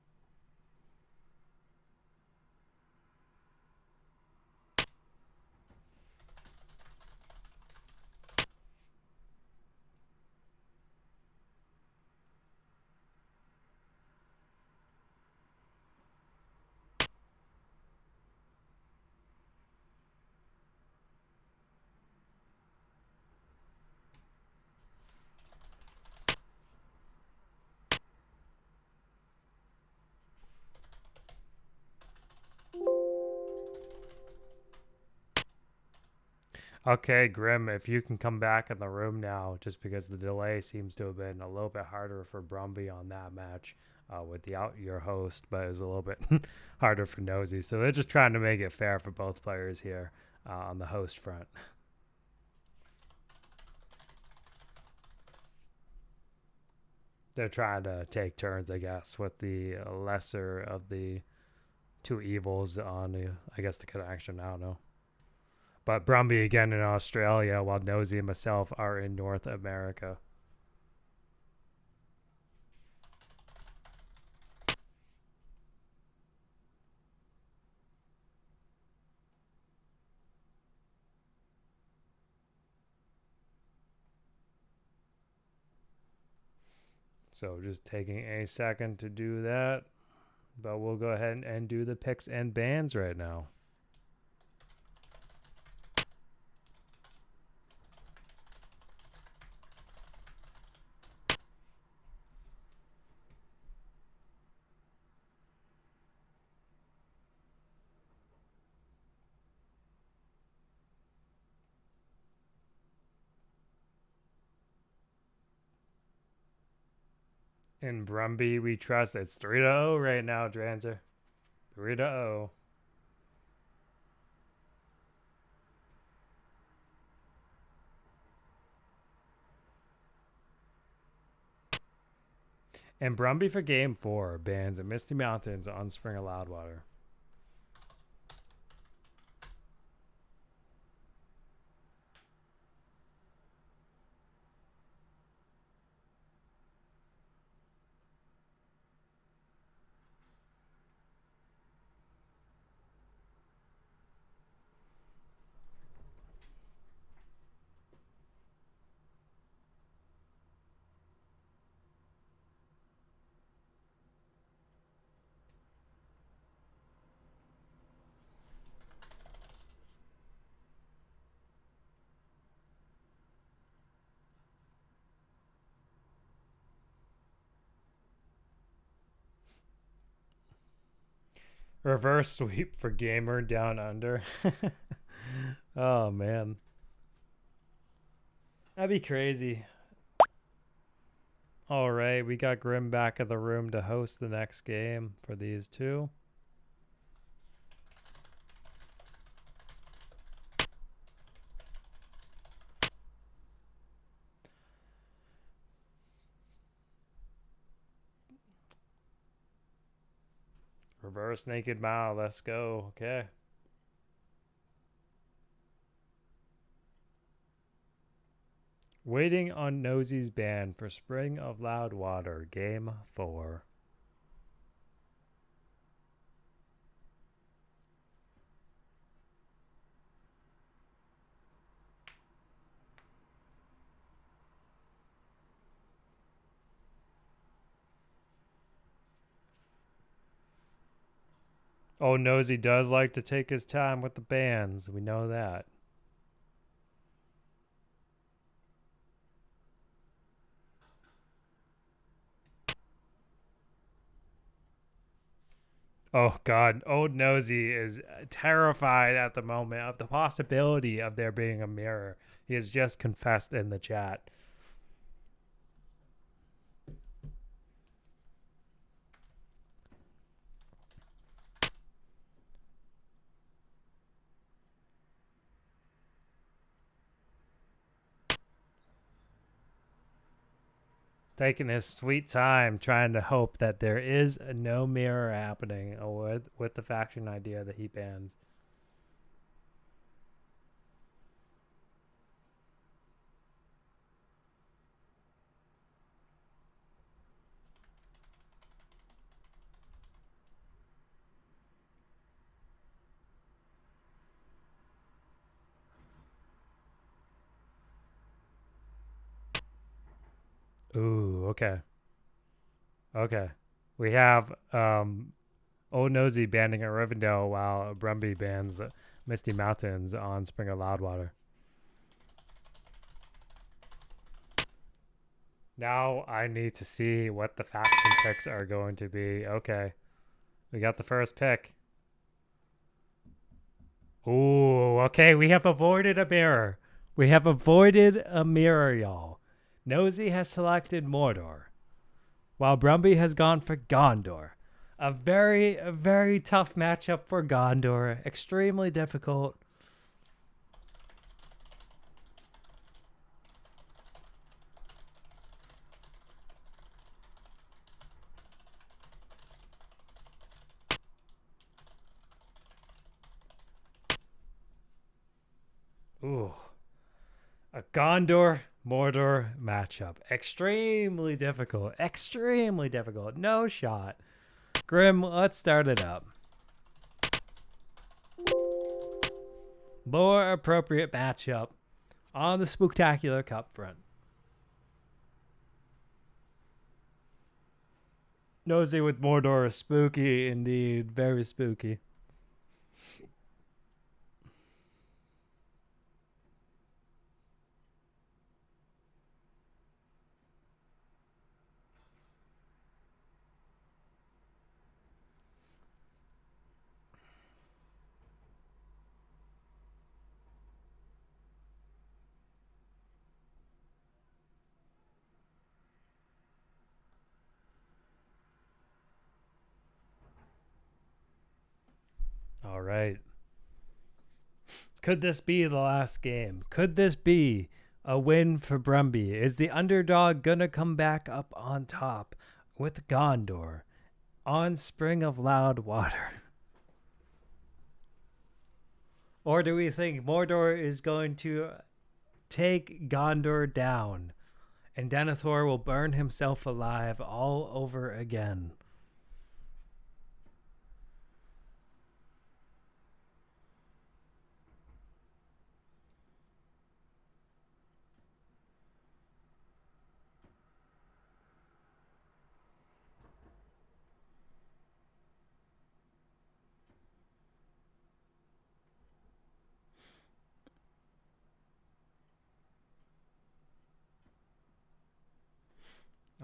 Okay, Grim, if you can come back in the room now, just because the delay seems to have been a little bit harder for Brumby on that match without your host, but it was a little bit harder for Nosy. So they're just trying to make it fair for both players here on the host front. They're trying to take turns, I guess, with the lesser of the two evils on, I guess, the connection. I don't know. But Brumby again in Australia, while Nosy and myself are in North America. So just taking a second to do that. But we'll go ahead and do the picks and bans right now. In Brumby, we trust. It's 3-0 right now, Dranzer. 3-0. And Brumby for game 4 bans at Misty Mountains on Spring of Loudwater. Reverse sweep for Gamer Down Under. Oh, man. That'd be crazy. All right, we got Grim back in the room to host the next game for these two. Reverse Naked Mile, let's go. Okay. Waiting on Nosy's ban for Spring of Loudwater, game 4. Oh, Nosy does like to take his time with the bans. We know that. Oh God, Old Nosy is terrified at the moment of the possibility of there being a mirror. He has just confessed in the chat. Taking his sweet time trying to hope that there is no mirror happening with the faction idea that he bans. Ooh, okay. Okay. We have Old Nosy banning at Rivendell while Brumby bans Misty Mountains on Spring of Loudwater. Now I need to see what the faction picks are going to be. Okay. We got the first pick. Ooh, okay. We have avoided a mirror. We have avoided a mirror, y'all. Nosy has selected Mordor, while Brumby has gone for Gondor. A very tough matchup for Gondor. Extremely difficult. Ooh. A Gondor Mordor matchup. Extremely difficult. Extremely difficult. No shot. Grim, let's start it up. More appropriate matchup on the Spooktacular Cup front. Nosy with Mordor is spooky indeed. Very spooky. All right. Could this be the last game? Could this be a win for Brumby? Is the underdog gonna come back up on top with Gondor on Spring of Loud Water? Or do we think Mordor is going to take Gondor down and Denethor will burn himself alive all over again?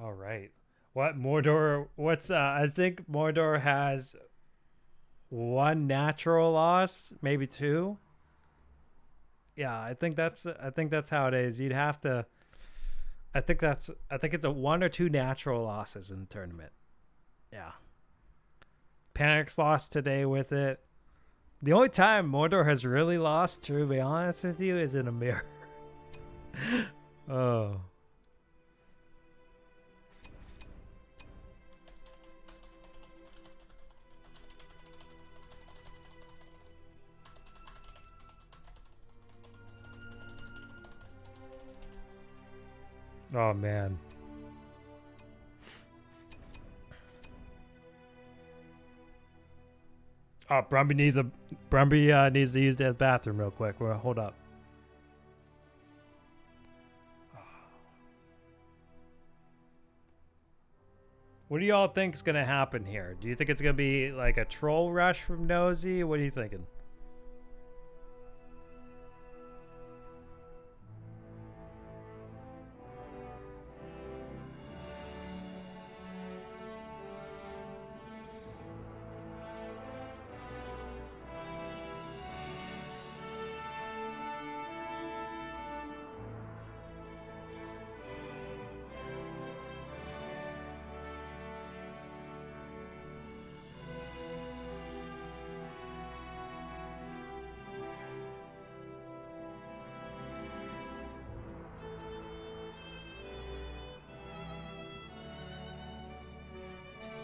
All right. I think Mordor has one natural loss, maybe two. Yeah, I think that's how it is. You'd have to I think it's a one or two natural losses in the tournament. Yeah. Panic's lost today with it. The only time Mordor has really lost, to be honest with you, is in a mirror. Oh. Oh man. Oh, Brumby needs to use the bathroom real quick. Well, hold up. What do y'all think's gonna happen here? Do you think it's gonna be like a troll rush from Nosy? What are you thinking?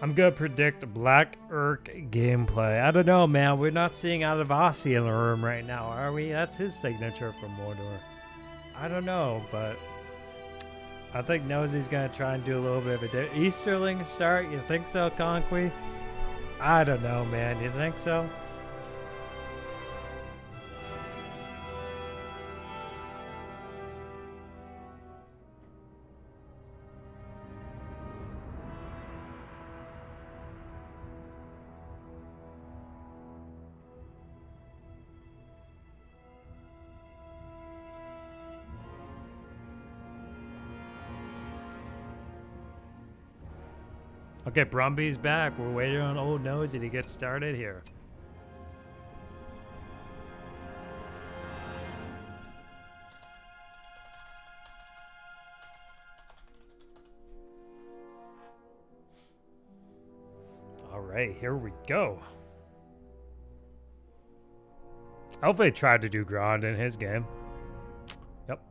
I'm gonna predict Black Urk gameplay. I don't know, man. We're not seeing out of Aussie in the room right now, are we? That's his signature for Mordor. I don't know, but I think Nosy's gonna try and do a little bit of a Easterling start. You think so, Conquy? I don't know, man. You think so? Okay, Brumby's back. We're waiting on Old Nosy to get started here. All right, here we go. Hopefully, tried to do Grand in his game. Yep.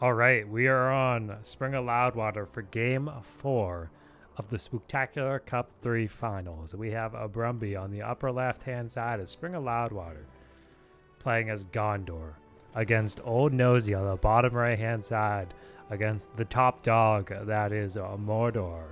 All right, we are on Spring of Loudwater for Game 4 of the Spooktacular Cup 3 Finals. We have a Brumby on the upper left-hand side of Spring of Loudwater playing as Gondor against Old Nosy on the bottom right-hand side against the top dog, that is Mordor.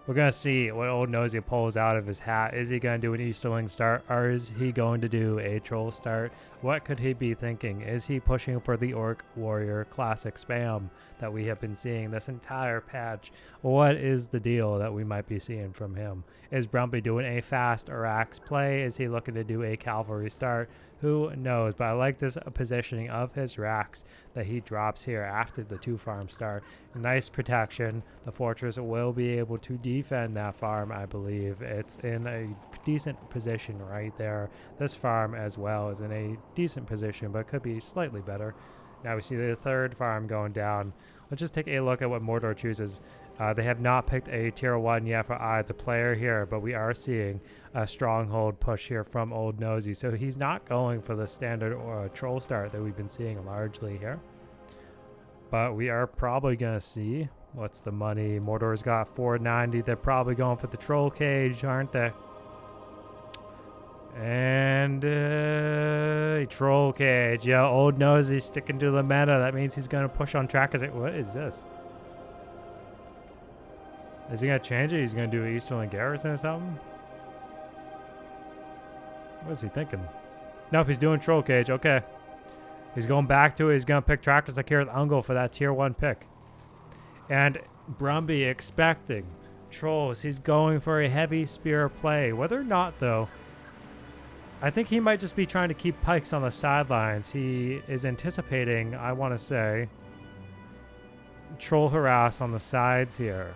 We're going to see what Old Nosy pulls out of his hat. Is he going to do an Easterling start, or is he going to do a Troll start? What could he be thinking? Is he pushing for the Orc Warrior classic spam that we have been seeing this entire patch? What is the deal that we might be seeing from him? Is Brumby doing a fast Arax play? Is he looking to do a cavalry start? Who knows? But I like this positioning of his racks that he drops here after the 2-farm start. Nice protection. The fortress will be able to defend that farm, I believe. It's in a decent position right there. This farm as well is in a decent position, but could be slightly better. Now we see the 3rd farm going down. Let's just take a look at what Mordor chooses. They have not picked a tier 1 yet for either player here, but we are seeing a stronghold push here from Old Nosy. So he's not going for the standard or troll start that we've been seeing largely here. But we are probably going to see what's the money. Mordor's got 490. They're probably going for the troll cage, aren't they? And troll cage. Yeah, Old Nosy sticking to the meta. That means he's going to push on track. What is this? Is he going to change it? He's going to do an Easterling Garrison or something? What is he thinking? Nope, he's doing Troll Cage. Okay. He's going back to it. He's going to pick Trackers like Kirith Ungol for that tier 1 pick. And Brumby expecting Trolls. He's going for a heavy spear play. Whether or not, though, I think he might just be trying to keep pikes on the sidelines. He is anticipating, I want to say, Troll Harass on the sides here.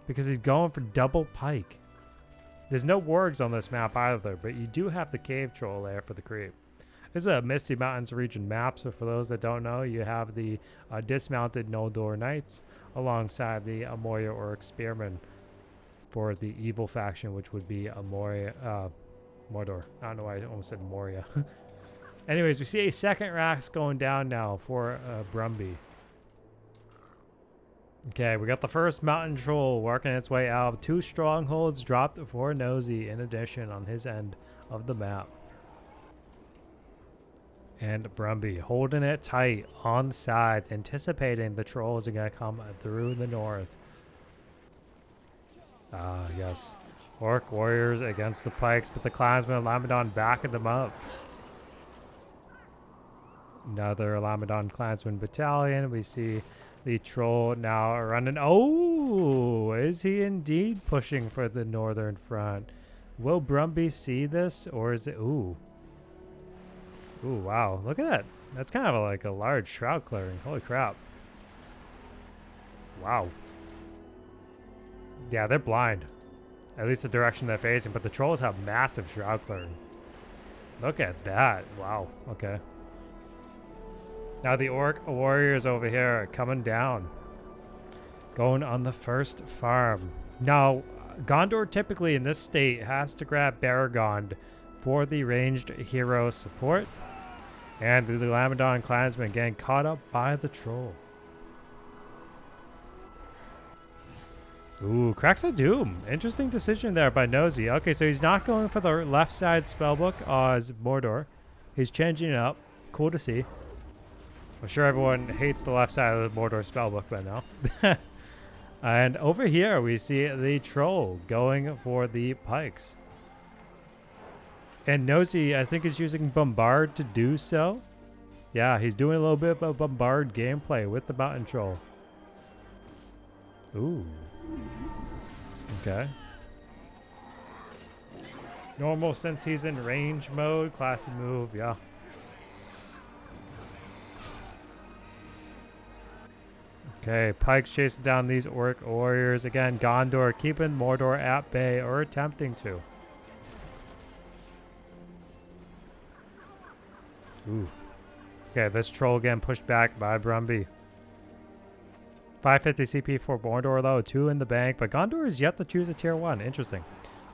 Because he's going for double pike. There's no wargs on this map either, but you do have the cave troll there for the creep. This is a Misty Mountains region map, so for those that don't know, you have the dismounted Noldor Knights alongside the Moria Orc Spearmen for the evil faction, which would be Mordor. I don't know why I almost said Moria. Anyways, we see a second Rax going down now for Brumby. Okay, we got the first mountain troll working its way out. 2 strongholds dropped for Nosy in addition on his end of the map. And Brumby holding it tight on the sides, anticipating the trolls are going to come through the north. Ah, yes. Orc warriors against the pikes, but the clansmen of Lamadon backing them up. Another Lamadon clansman battalion. We see the troll now running. Oh, is he indeed pushing for the northern front? Will Brumby see this, or is it? Ooh. Ooh, wow. Look at that. That's kind of like a large shroud clearing. Holy crap. Wow. Yeah, they're blind. At least the direction they're facing, but the trolls have massive shroud clearing. Look at that. Wow. Okay. Now the orc warriors over here are coming down. going on the first farm. Now, Gondor typically in this state has to grab Baragond for the ranged hero support. And the Lamadon clansmen getting caught up by the troll. Ooh, Cracks of Doom. Interesting decision there by Nosy. Okay, so he's not going for the left side spellbook as Mordor. He's changing it up. Cool to see. I'm sure everyone hates the left side of the Mordor spellbook by now. And over here we see the troll going for the pikes. And Nosy, I think, is using Bombard to do so. Yeah, he's doing a little bit of a Bombard gameplay with the mountain troll. Ooh. Okay. Normal since he's in range mode. Classy move, yeah. Okay, Pikes chasing down these orc warriors. Again, Gondor keeping Mordor at bay, or attempting to. Ooh. Okay, this troll getting pushed back by Brumby. 550 CP for Mordor though, 2 in the bank, but Gondor is yet to choose a tier 1. Interesting.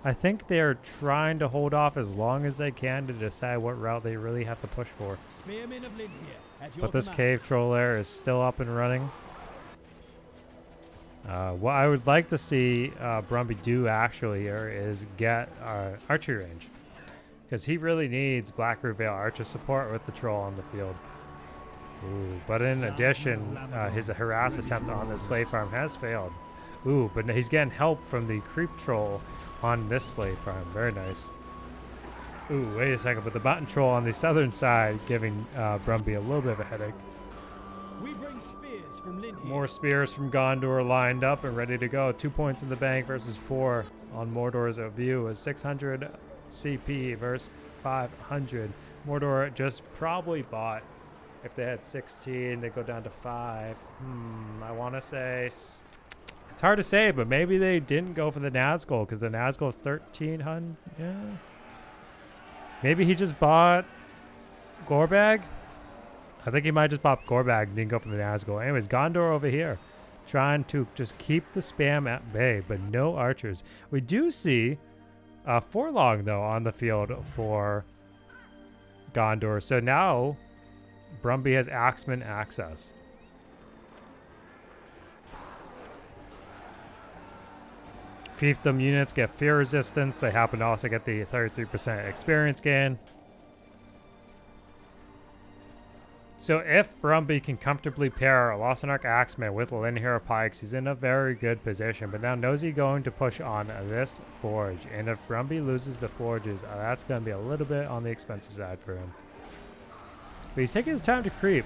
I think they're trying to hold off as long as they can to decide what route they really have to push for. But this cave troll there is still up and running. What I would like to see Brumby do actually here is get archery range. Because he really needs Blackroot Vale archer support with the troll on the field. Ooh, but in addition, his harass attempt on this slave farm has failed. Ooh, but he's getting help from the creep troll on this slave farm. Very nice. Ooh, wait a second, but the mountain troll on the southern side giving Brumby a little bit of a headache. We bring spears from Lynn here. More spears from Gondor lined up and ready to go. 2 points in the bank versus 4 on Mordor's view is 600 CP versus 500. Mordor just probably bought. If they had 16, they go down to 5. I want to say, it's hard to say, but maybe they didn't go for the Nazgul because the Nazgul is 1,300. Yeah. Maybe he just bought Gorbag. I think he might just bought Gorbag and didn't go for the Nazgul. Anyways, Gondor over here trying to just keep the spam at bay, but no archers. We do see Forlong, though, on the field for Gondor. So now Brumby has Axeman access. Fiefdom units get fear resistance. They happen to also get the 33% experience gain. So if Brumby can comfortably pair a Lost Ark Axeman with Linhir Pikes, he's in a very good position. But now Nosy going to push on this forge. And if Brumby loses the forges, that's going to be a little bit on the expensive side for him. But he's taking his time to creep.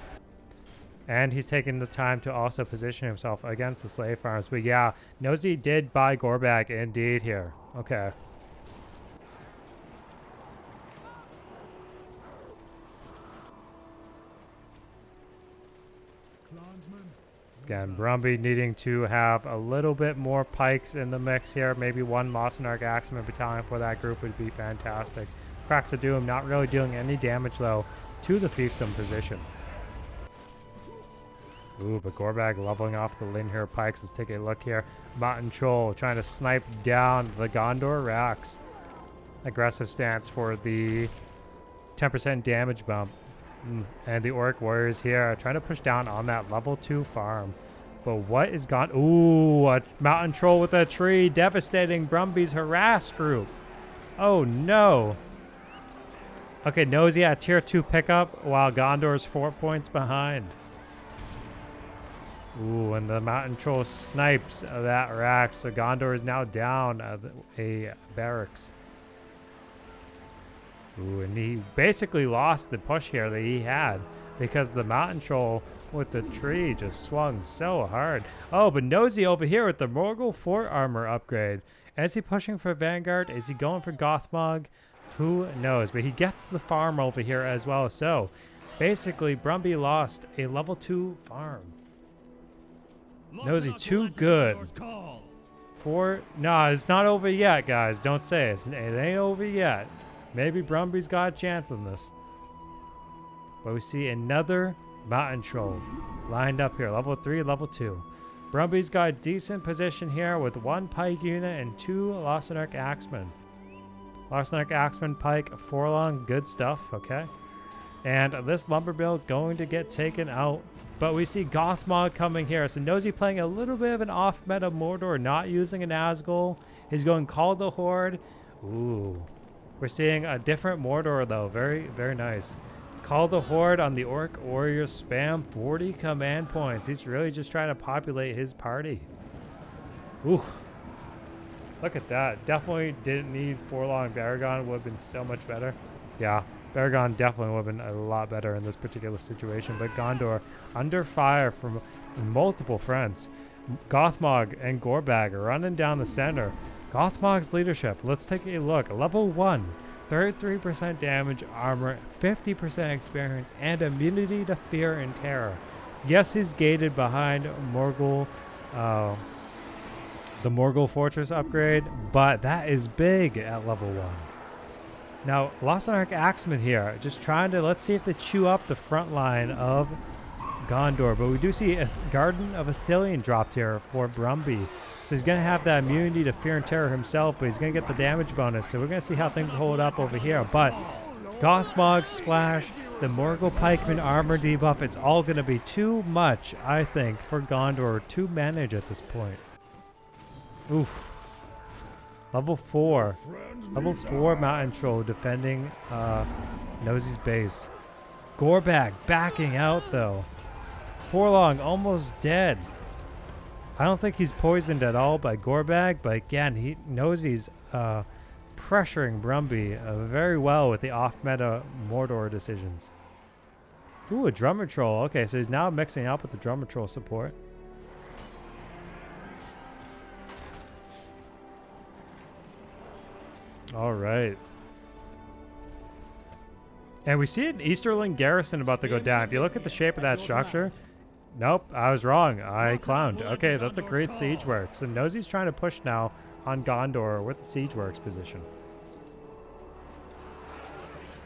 And he's taking the time to also position himself against the slave farms. But yeah, Nosy did buy Gorbag indeed here. Okay. Again, Brumby needing to have a little bit more pikes in the mix here. Maybe one Mossanark Axeman battalion for that group would be fantastic. Cracks of Doom not really dealing any damage, though, to the fiefdom position. Ooh, but Gorbag leveling off the Linhir Pikes. Let's take a look here. Mountain Troll trying to snipe down the Gondor Racks. Aggressive stance for the 10% damage bump. And the Orc Warriors here trying to push down on that level 2 farm. But what is gone? Ooh, a Mountain Troll with a tree devastating Brumby's harass group. Oh no. Okay, Nosy at tier 2 pickup while Gondor's 4 points behind. Ooh, and the Mountain Troll snipes that rack. So Gondor is now down a barracks. Ooh, and he basically lost the push here that he had because the Mountain Troll with the tree just swung so hard. Oh, but Nosy over here with the Morgul Fort armor upgrade. Is he pushing for Vanguard? Is he going for Gothmog? Who knows? But he gets the farm over here as well. So basically, Brumby lost a level 2 farm. Nosy too good. No, it's not over yet, guys. Don't say it. It ain't over yet. Maybe Brumby's got a chance on this. But we see another Mountain Troll lined up here. Level 3, level 2. Brumby's got a decent position here with 1 pike unit and 2 Lost-in-Arc Axemen. Lost-in-Arc Axemen, pike, Forlong, good stuff, okay. And this lumber mill going to get taken out. But we see Gothmog coming here. So Nosy playing a little bit of an off-meta Mordor, not using an Nazgul. He's going Call the Horde. Ooh. We're seeing a different Mordor though. Very, very nice. Call the Horde on the Orc Warrior spam. 40 command points. He's really just trying to populate his party. Ooh. Look at that. Definitely didn't need Forlong. Baragon would have been so much better. Yeah. Baragon definitely would have been a lot better in this particular situation. But Gondor under fire from multiple fronts. Gothmog and Gorbag are running down the center. Gothmog's leadership. Let's take a look. Level 1. 33% damage, armor, 50% experience, and immunity to fear and terror. Yes, he's gated behind Morgul, the Morgul Fortress upgrade, but that is big at level 1. Now, Lost-in-Arc Axemen here, just trying to, let's see if they chew up the front line of Gondor. But we do see a Garden of Ithilien dropped here for Brumby. So he's going to have that immunity to fear and terror himself, but he's going to get the damage bonus. So we're going to see how things hold up over here. But Gothmog Splash, the Morgul Pikeman armor debuff, it's all going to be too much, I think, for Gondor to manage at this point. Oof. Level 4. Level 4 Mountain Troll defending Nosy's base. Gorbag backing out, though. Forlong almost dead. I don't think he's poisoned at all by Gorbag, but again, Nosy's pressuring Brumby very well with the off-meta Mordor decisions. Ooh, a Drummer Troll. Okay, so he's now mixing up with the Drummer Troll support. All right. And we see an Easterling garrison about to go down. If you look at the shape of that structure... Nope, I was wrong. I clowned. Okay, that's a great siege works. And Nosy's trying to push now on Gondor with the siege works position.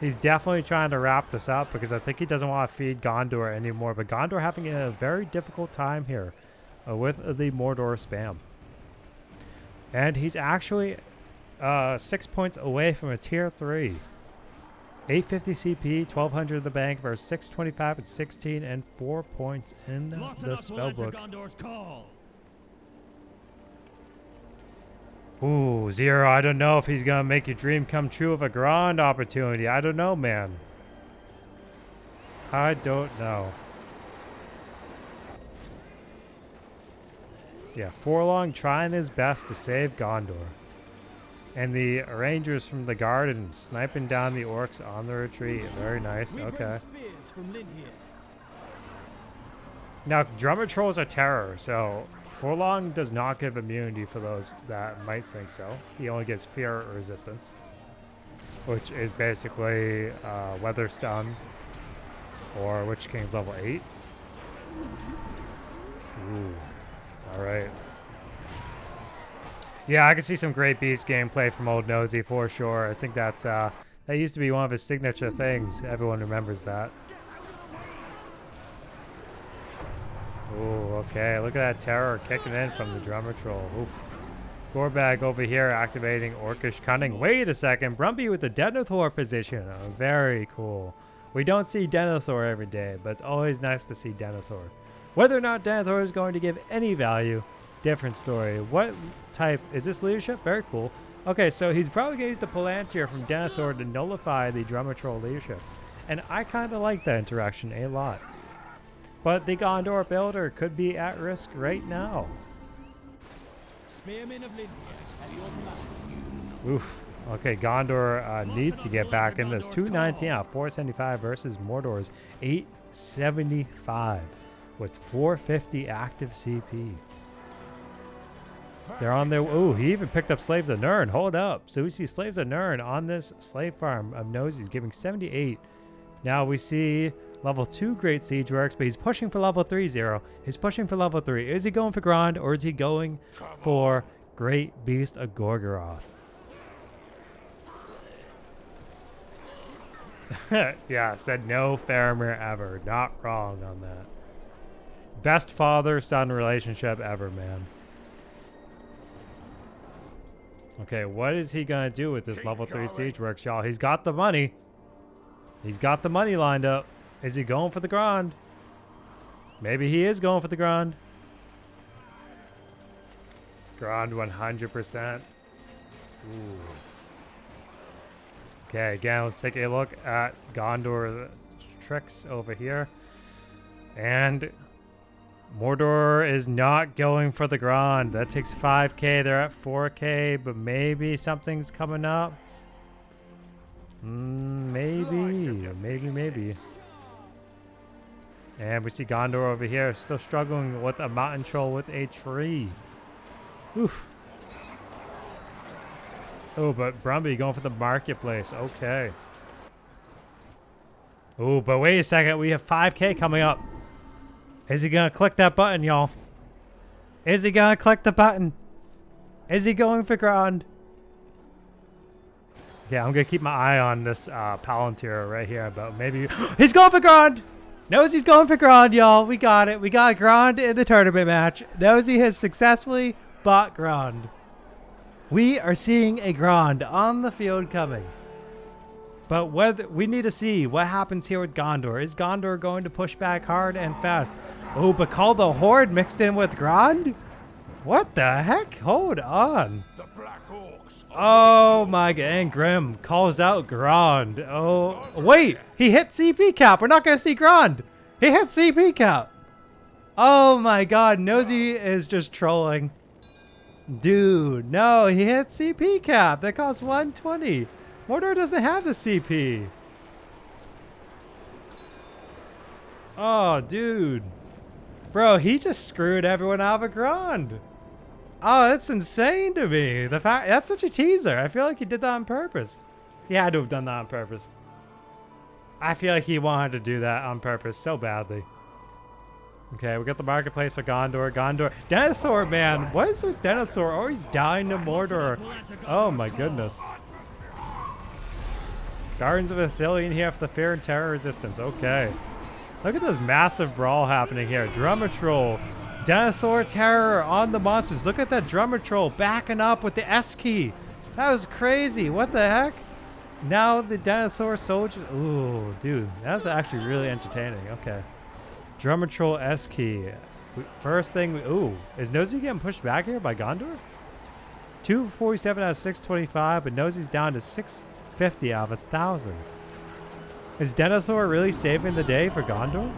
He's definitely trying to wrap this up because I think he doesn't want to feed Gondor anymore. But Gondor having a very difficult time here with the Mordor spam. And he's actually 6 points away from a tier 3. 850 CP, 1200 in the bank versus 625 and 16 and 4 points in the spellbook. Ooh, Zero, I don't know if he's going to make your dream come true of a grand opportunity. I don't know, man. I don't know. Yeah, Forlong trying his best to save Gondor. And the Rangers from the garden sniping down the orcs on the retreat. Very nice. Okay. Now, Drummer Trolls are terror, so Forlong does not give immunity for those that might think so. He only gives fear or resistance, which is basically Weather Stun or Witch King's level 8. Ooh. All right. Yeah, I can see some great beast gameplay from Old Nosy for sure. I think that's that used to be one of his signature things. Everyone remembers that. Ooh, okay. Look at that terror kicking in from the Drummer Troll. Oof. Gorbag over here activating Orcish Cunning. Wait a second. Brumby with the Denethor position. Oh, very cool. We don't see Denethor every day, but it's always nice to see Denethor. Whether or not Denethor is going to give any value, different story. What type is this leadership? Very cool. Okay, so he's probably going to use the Palantir from Denethor to nullify the Drummer Troll leadership. And I kind of like that interaction a lot. But the Gondor builder could be at risk right now. Oof. Okay, Gondor needs to get back in this. 219 out, 475 versus Mordor's 875 with 450 active CP. They're on their... Ooh, he even picked up Slaves of Nirn. Hold up. So we see Slaves of Nirn on this slave farm of Nosy's giving 78. Now we see level 2 Great Siege Works, but he's pushing for level 3, Zero. He's pushing for level 3. Is he going for Grand or is he going for Great Beast of Gorgoroth? Yeah, said no Faramir ever. Not wrong on that. Best father-son relationship ever, man. Okay, what is he gonna do with this level 3 siege works, y'all? He's got the money. He's got the money lined up. Is he going for the Grand? Maybe he is going for the Grand. Grand 100%. Ooh. Okay, again, let's take a look at Gondor's tricks over here. And Mordor is not going for the Grand. That takes 5k. They're at 4k, but maybe something's coming up. Maybe. And we see Gondor over here still struggling with a mountain troll with a tree. Oof. Oh, but Brumby going for the marketplace. Okay. Oh, but wait a second. We have 5k coming up. Is he going to click that button, y'all? Is he going to click the button? Is he going for Grand? Yeah, I'm going to keep my eye on this Palantir right here, but maybe... He's going for Grand! Nosey's going for Grand, y'all. We got it. We got Grand in the tournament match. Nosey has successfully bought Grand. We are seeing a Grand on the field coming. But whether we need to see what happens here with Gondor. Is Gondor going to push back hard and fast? Oh, but call the Horde mixed in with Grand? What the heck? Hold on. The Black Orcs. Oh my god, and Grim calls out Grand. Oh, wait, he hit CP cap. We're not going to see Grand. He hit CP cap. Oh my god, Nosy is just trolling. Dude, no, he hit CP cap. That costs 120. Mordor doesn't have the CP. Oh, dude. Bro, he just screwed everyone out of a Grand. Oh, that's insane to me. The fact that's such a teaser. I feel like he did that on purpose. He had to have done that on purpose. I feel like he wanted to do that on purpose so badly. Okay, we got the marketplace for Gondor. Denethor, man. What is with Denethor? Oh, he's dying to Mordor. Oh my goodness. Guardians of Isirion here for the fear and terror resistance. Okay. Look at this massive brawl happening here. Drummer Troll. Denethor terror on the monsters. Look at that Drummer Troll backing up with the S key. That was crazy. What the heck? Now the Denethor soldiers. Ooh, dude. That was actually really entertaining. Okay. Drummer Troll S key. First thing. Ooh. Is Nosy getting pushed back here by Gondor? 247 out of 625, but Nosy's down to 650 out of 1,000. Is Denethor really saving the day for Gondor?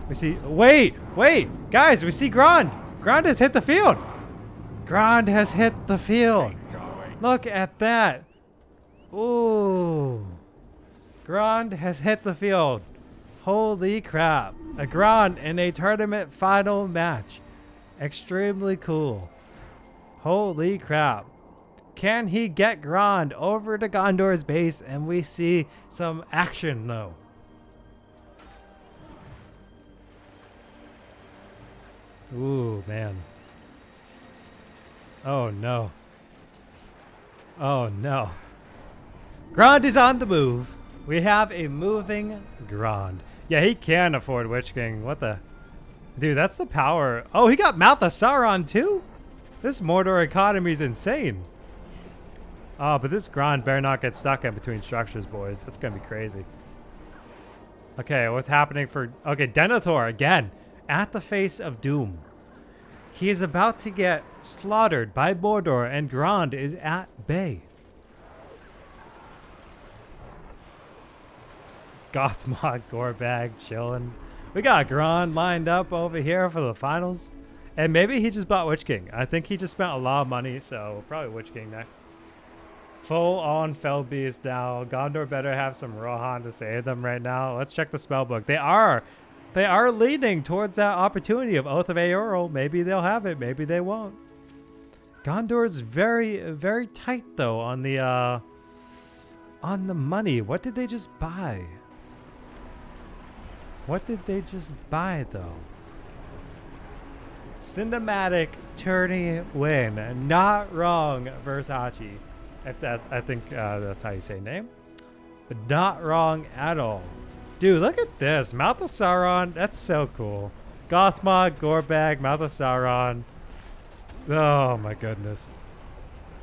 We see... Wait! Guys, we see Grand! Grand has hit the field! Grand has hit the field! Look at that! Ooh! Grand has hit the field. Holy crap. A Grand in a tournament final match. Extremely cool. Holy crap. Can he get Grand over to Gondor's base? And we see some action though. Ooh, man. Oh no. Oh no. Grand is on the move. We have a moving Grand. Yeah, he can afford Witch King. What the? Dude, that's the power. Oh, he got Mouth of Sauron too? This Mordor economy is insane. Oh, but this Grand better not get stuck in between structures, boys. That's going to be crazy. Okay, what's happening for... Okay, Denethor again. At the face of doom. He is about to get slaughtered by Mordor, and Grand is at bay. Gothmog Gorbag chilling. We got Grand lined up over here for the finals. And maybe he just bought Witch King. I think he just spent a lot of money, so probably Witch King next. Full on Fell Beast now. Gondor better have some Rohan to save them right now. Let's check the spellbook. They are leaning towards that opportunity of Oath of Aeorl. Maybe they'll have it. Maybe they won't. Gondor's very, very tight though on the money. What did they just buy? What did they just buy though? Cinematic tourney win. Not wrong, Versace. If that, I think that's how you say name. But not wrong at all. Dude, look at this. Mouth of Sauron. That's so cool. Gothmog, Gorbag, Mouth of Sauron. Oh my goodness.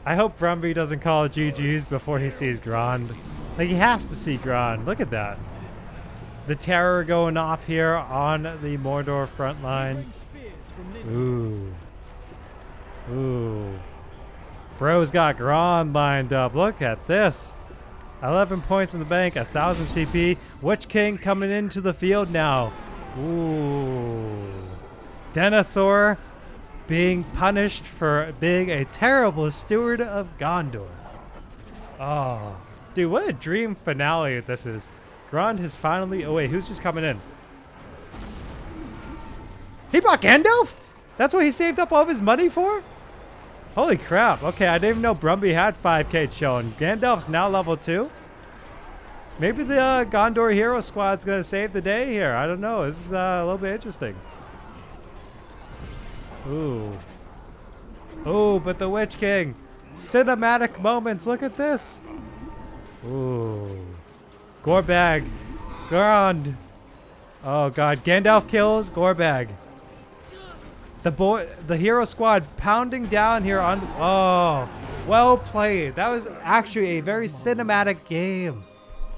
I hope Brumby doesn't call it GG's before he sees Grand. Like, he has to see Grand. Look at that. The terror going off here on the Mordor front line. Ooh. Ooh. Bro's got Grand lined up. Look at this. 11 points in the bank, 1,000 CP. Witch King coming into the field now. Ooh. Denethor being punished for being a terrible steward of Gondor. Oh. Dude, what a dream finale this is. Grand has finally... Oh, wait, who's just coming in? He brought Gandalf? That's what he saved up all of his money for? Holy crap. Okay, I didn't even know Brumby had 5k chilling. Gandalf's now level 2. Maybe the Gondor Hero Squad's going to save the day here. I don't know. This is a little bit interesting. Ooh. Ooh, but the Witch King. Cinematic moments. Look at this. Ooh. Gorbag. Grand. Oh, God. Gandalf kills Gorbag. The hero squad pounding down here on... Oh, well played. That was actually a very cinematic game.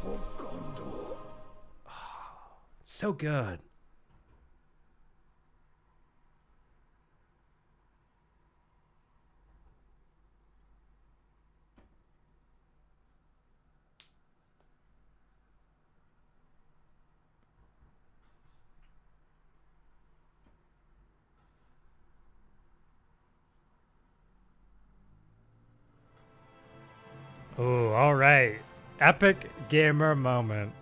Oh, so good. Oh, all right. Epic gamer moment.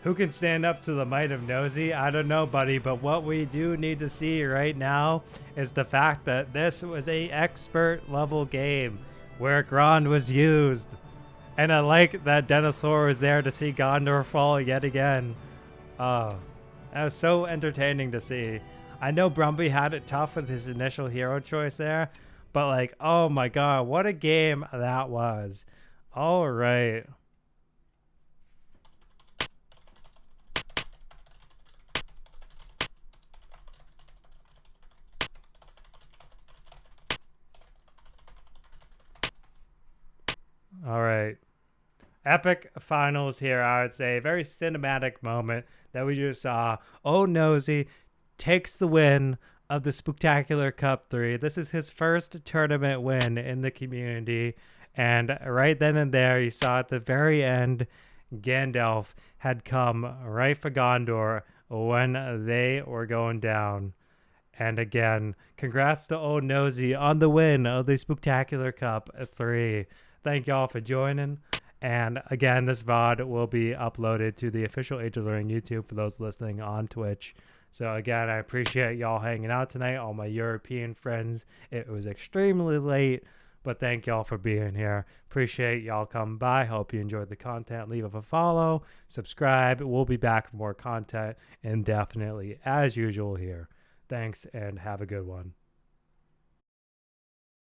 Who can stand up to the might of Nosy? I don't know, buddy, but what we do need to see right now is the fact that this was a expert level game where Grand was used. And I like that Denethor was there to see Gondor fall yet again. That was so entertaining to see. I know Brumby had it tough with his initial hero choice there, but like, oh my god, what a game that was. All right. All right. Epic finals here, I would say. Very cinematic moment that we just saw. Oh, Nosy takes the win of the Spooktacular Cup 3. This is his first tournament win in the community. And right then and there, you saw at the very end, Gandalf had come right for Gondor when they were going down. And again, congrats to Old Nosy on the win of the Spooktacular Cup 3. Thank y'all for joining. And again, this VOD will be uploaded to the official Age of the Ring YouTube for those listening on Twitch. So again, I appreciate y'all hanging out tonight, all my European friends. It was extremely late, but thank y'all for being here. Appreciate y'all coming by. Hope you enjoyed the content. Leave a follow, subscribe. We'll be back for more content indefinitely as usual here. Thanks and have a good one.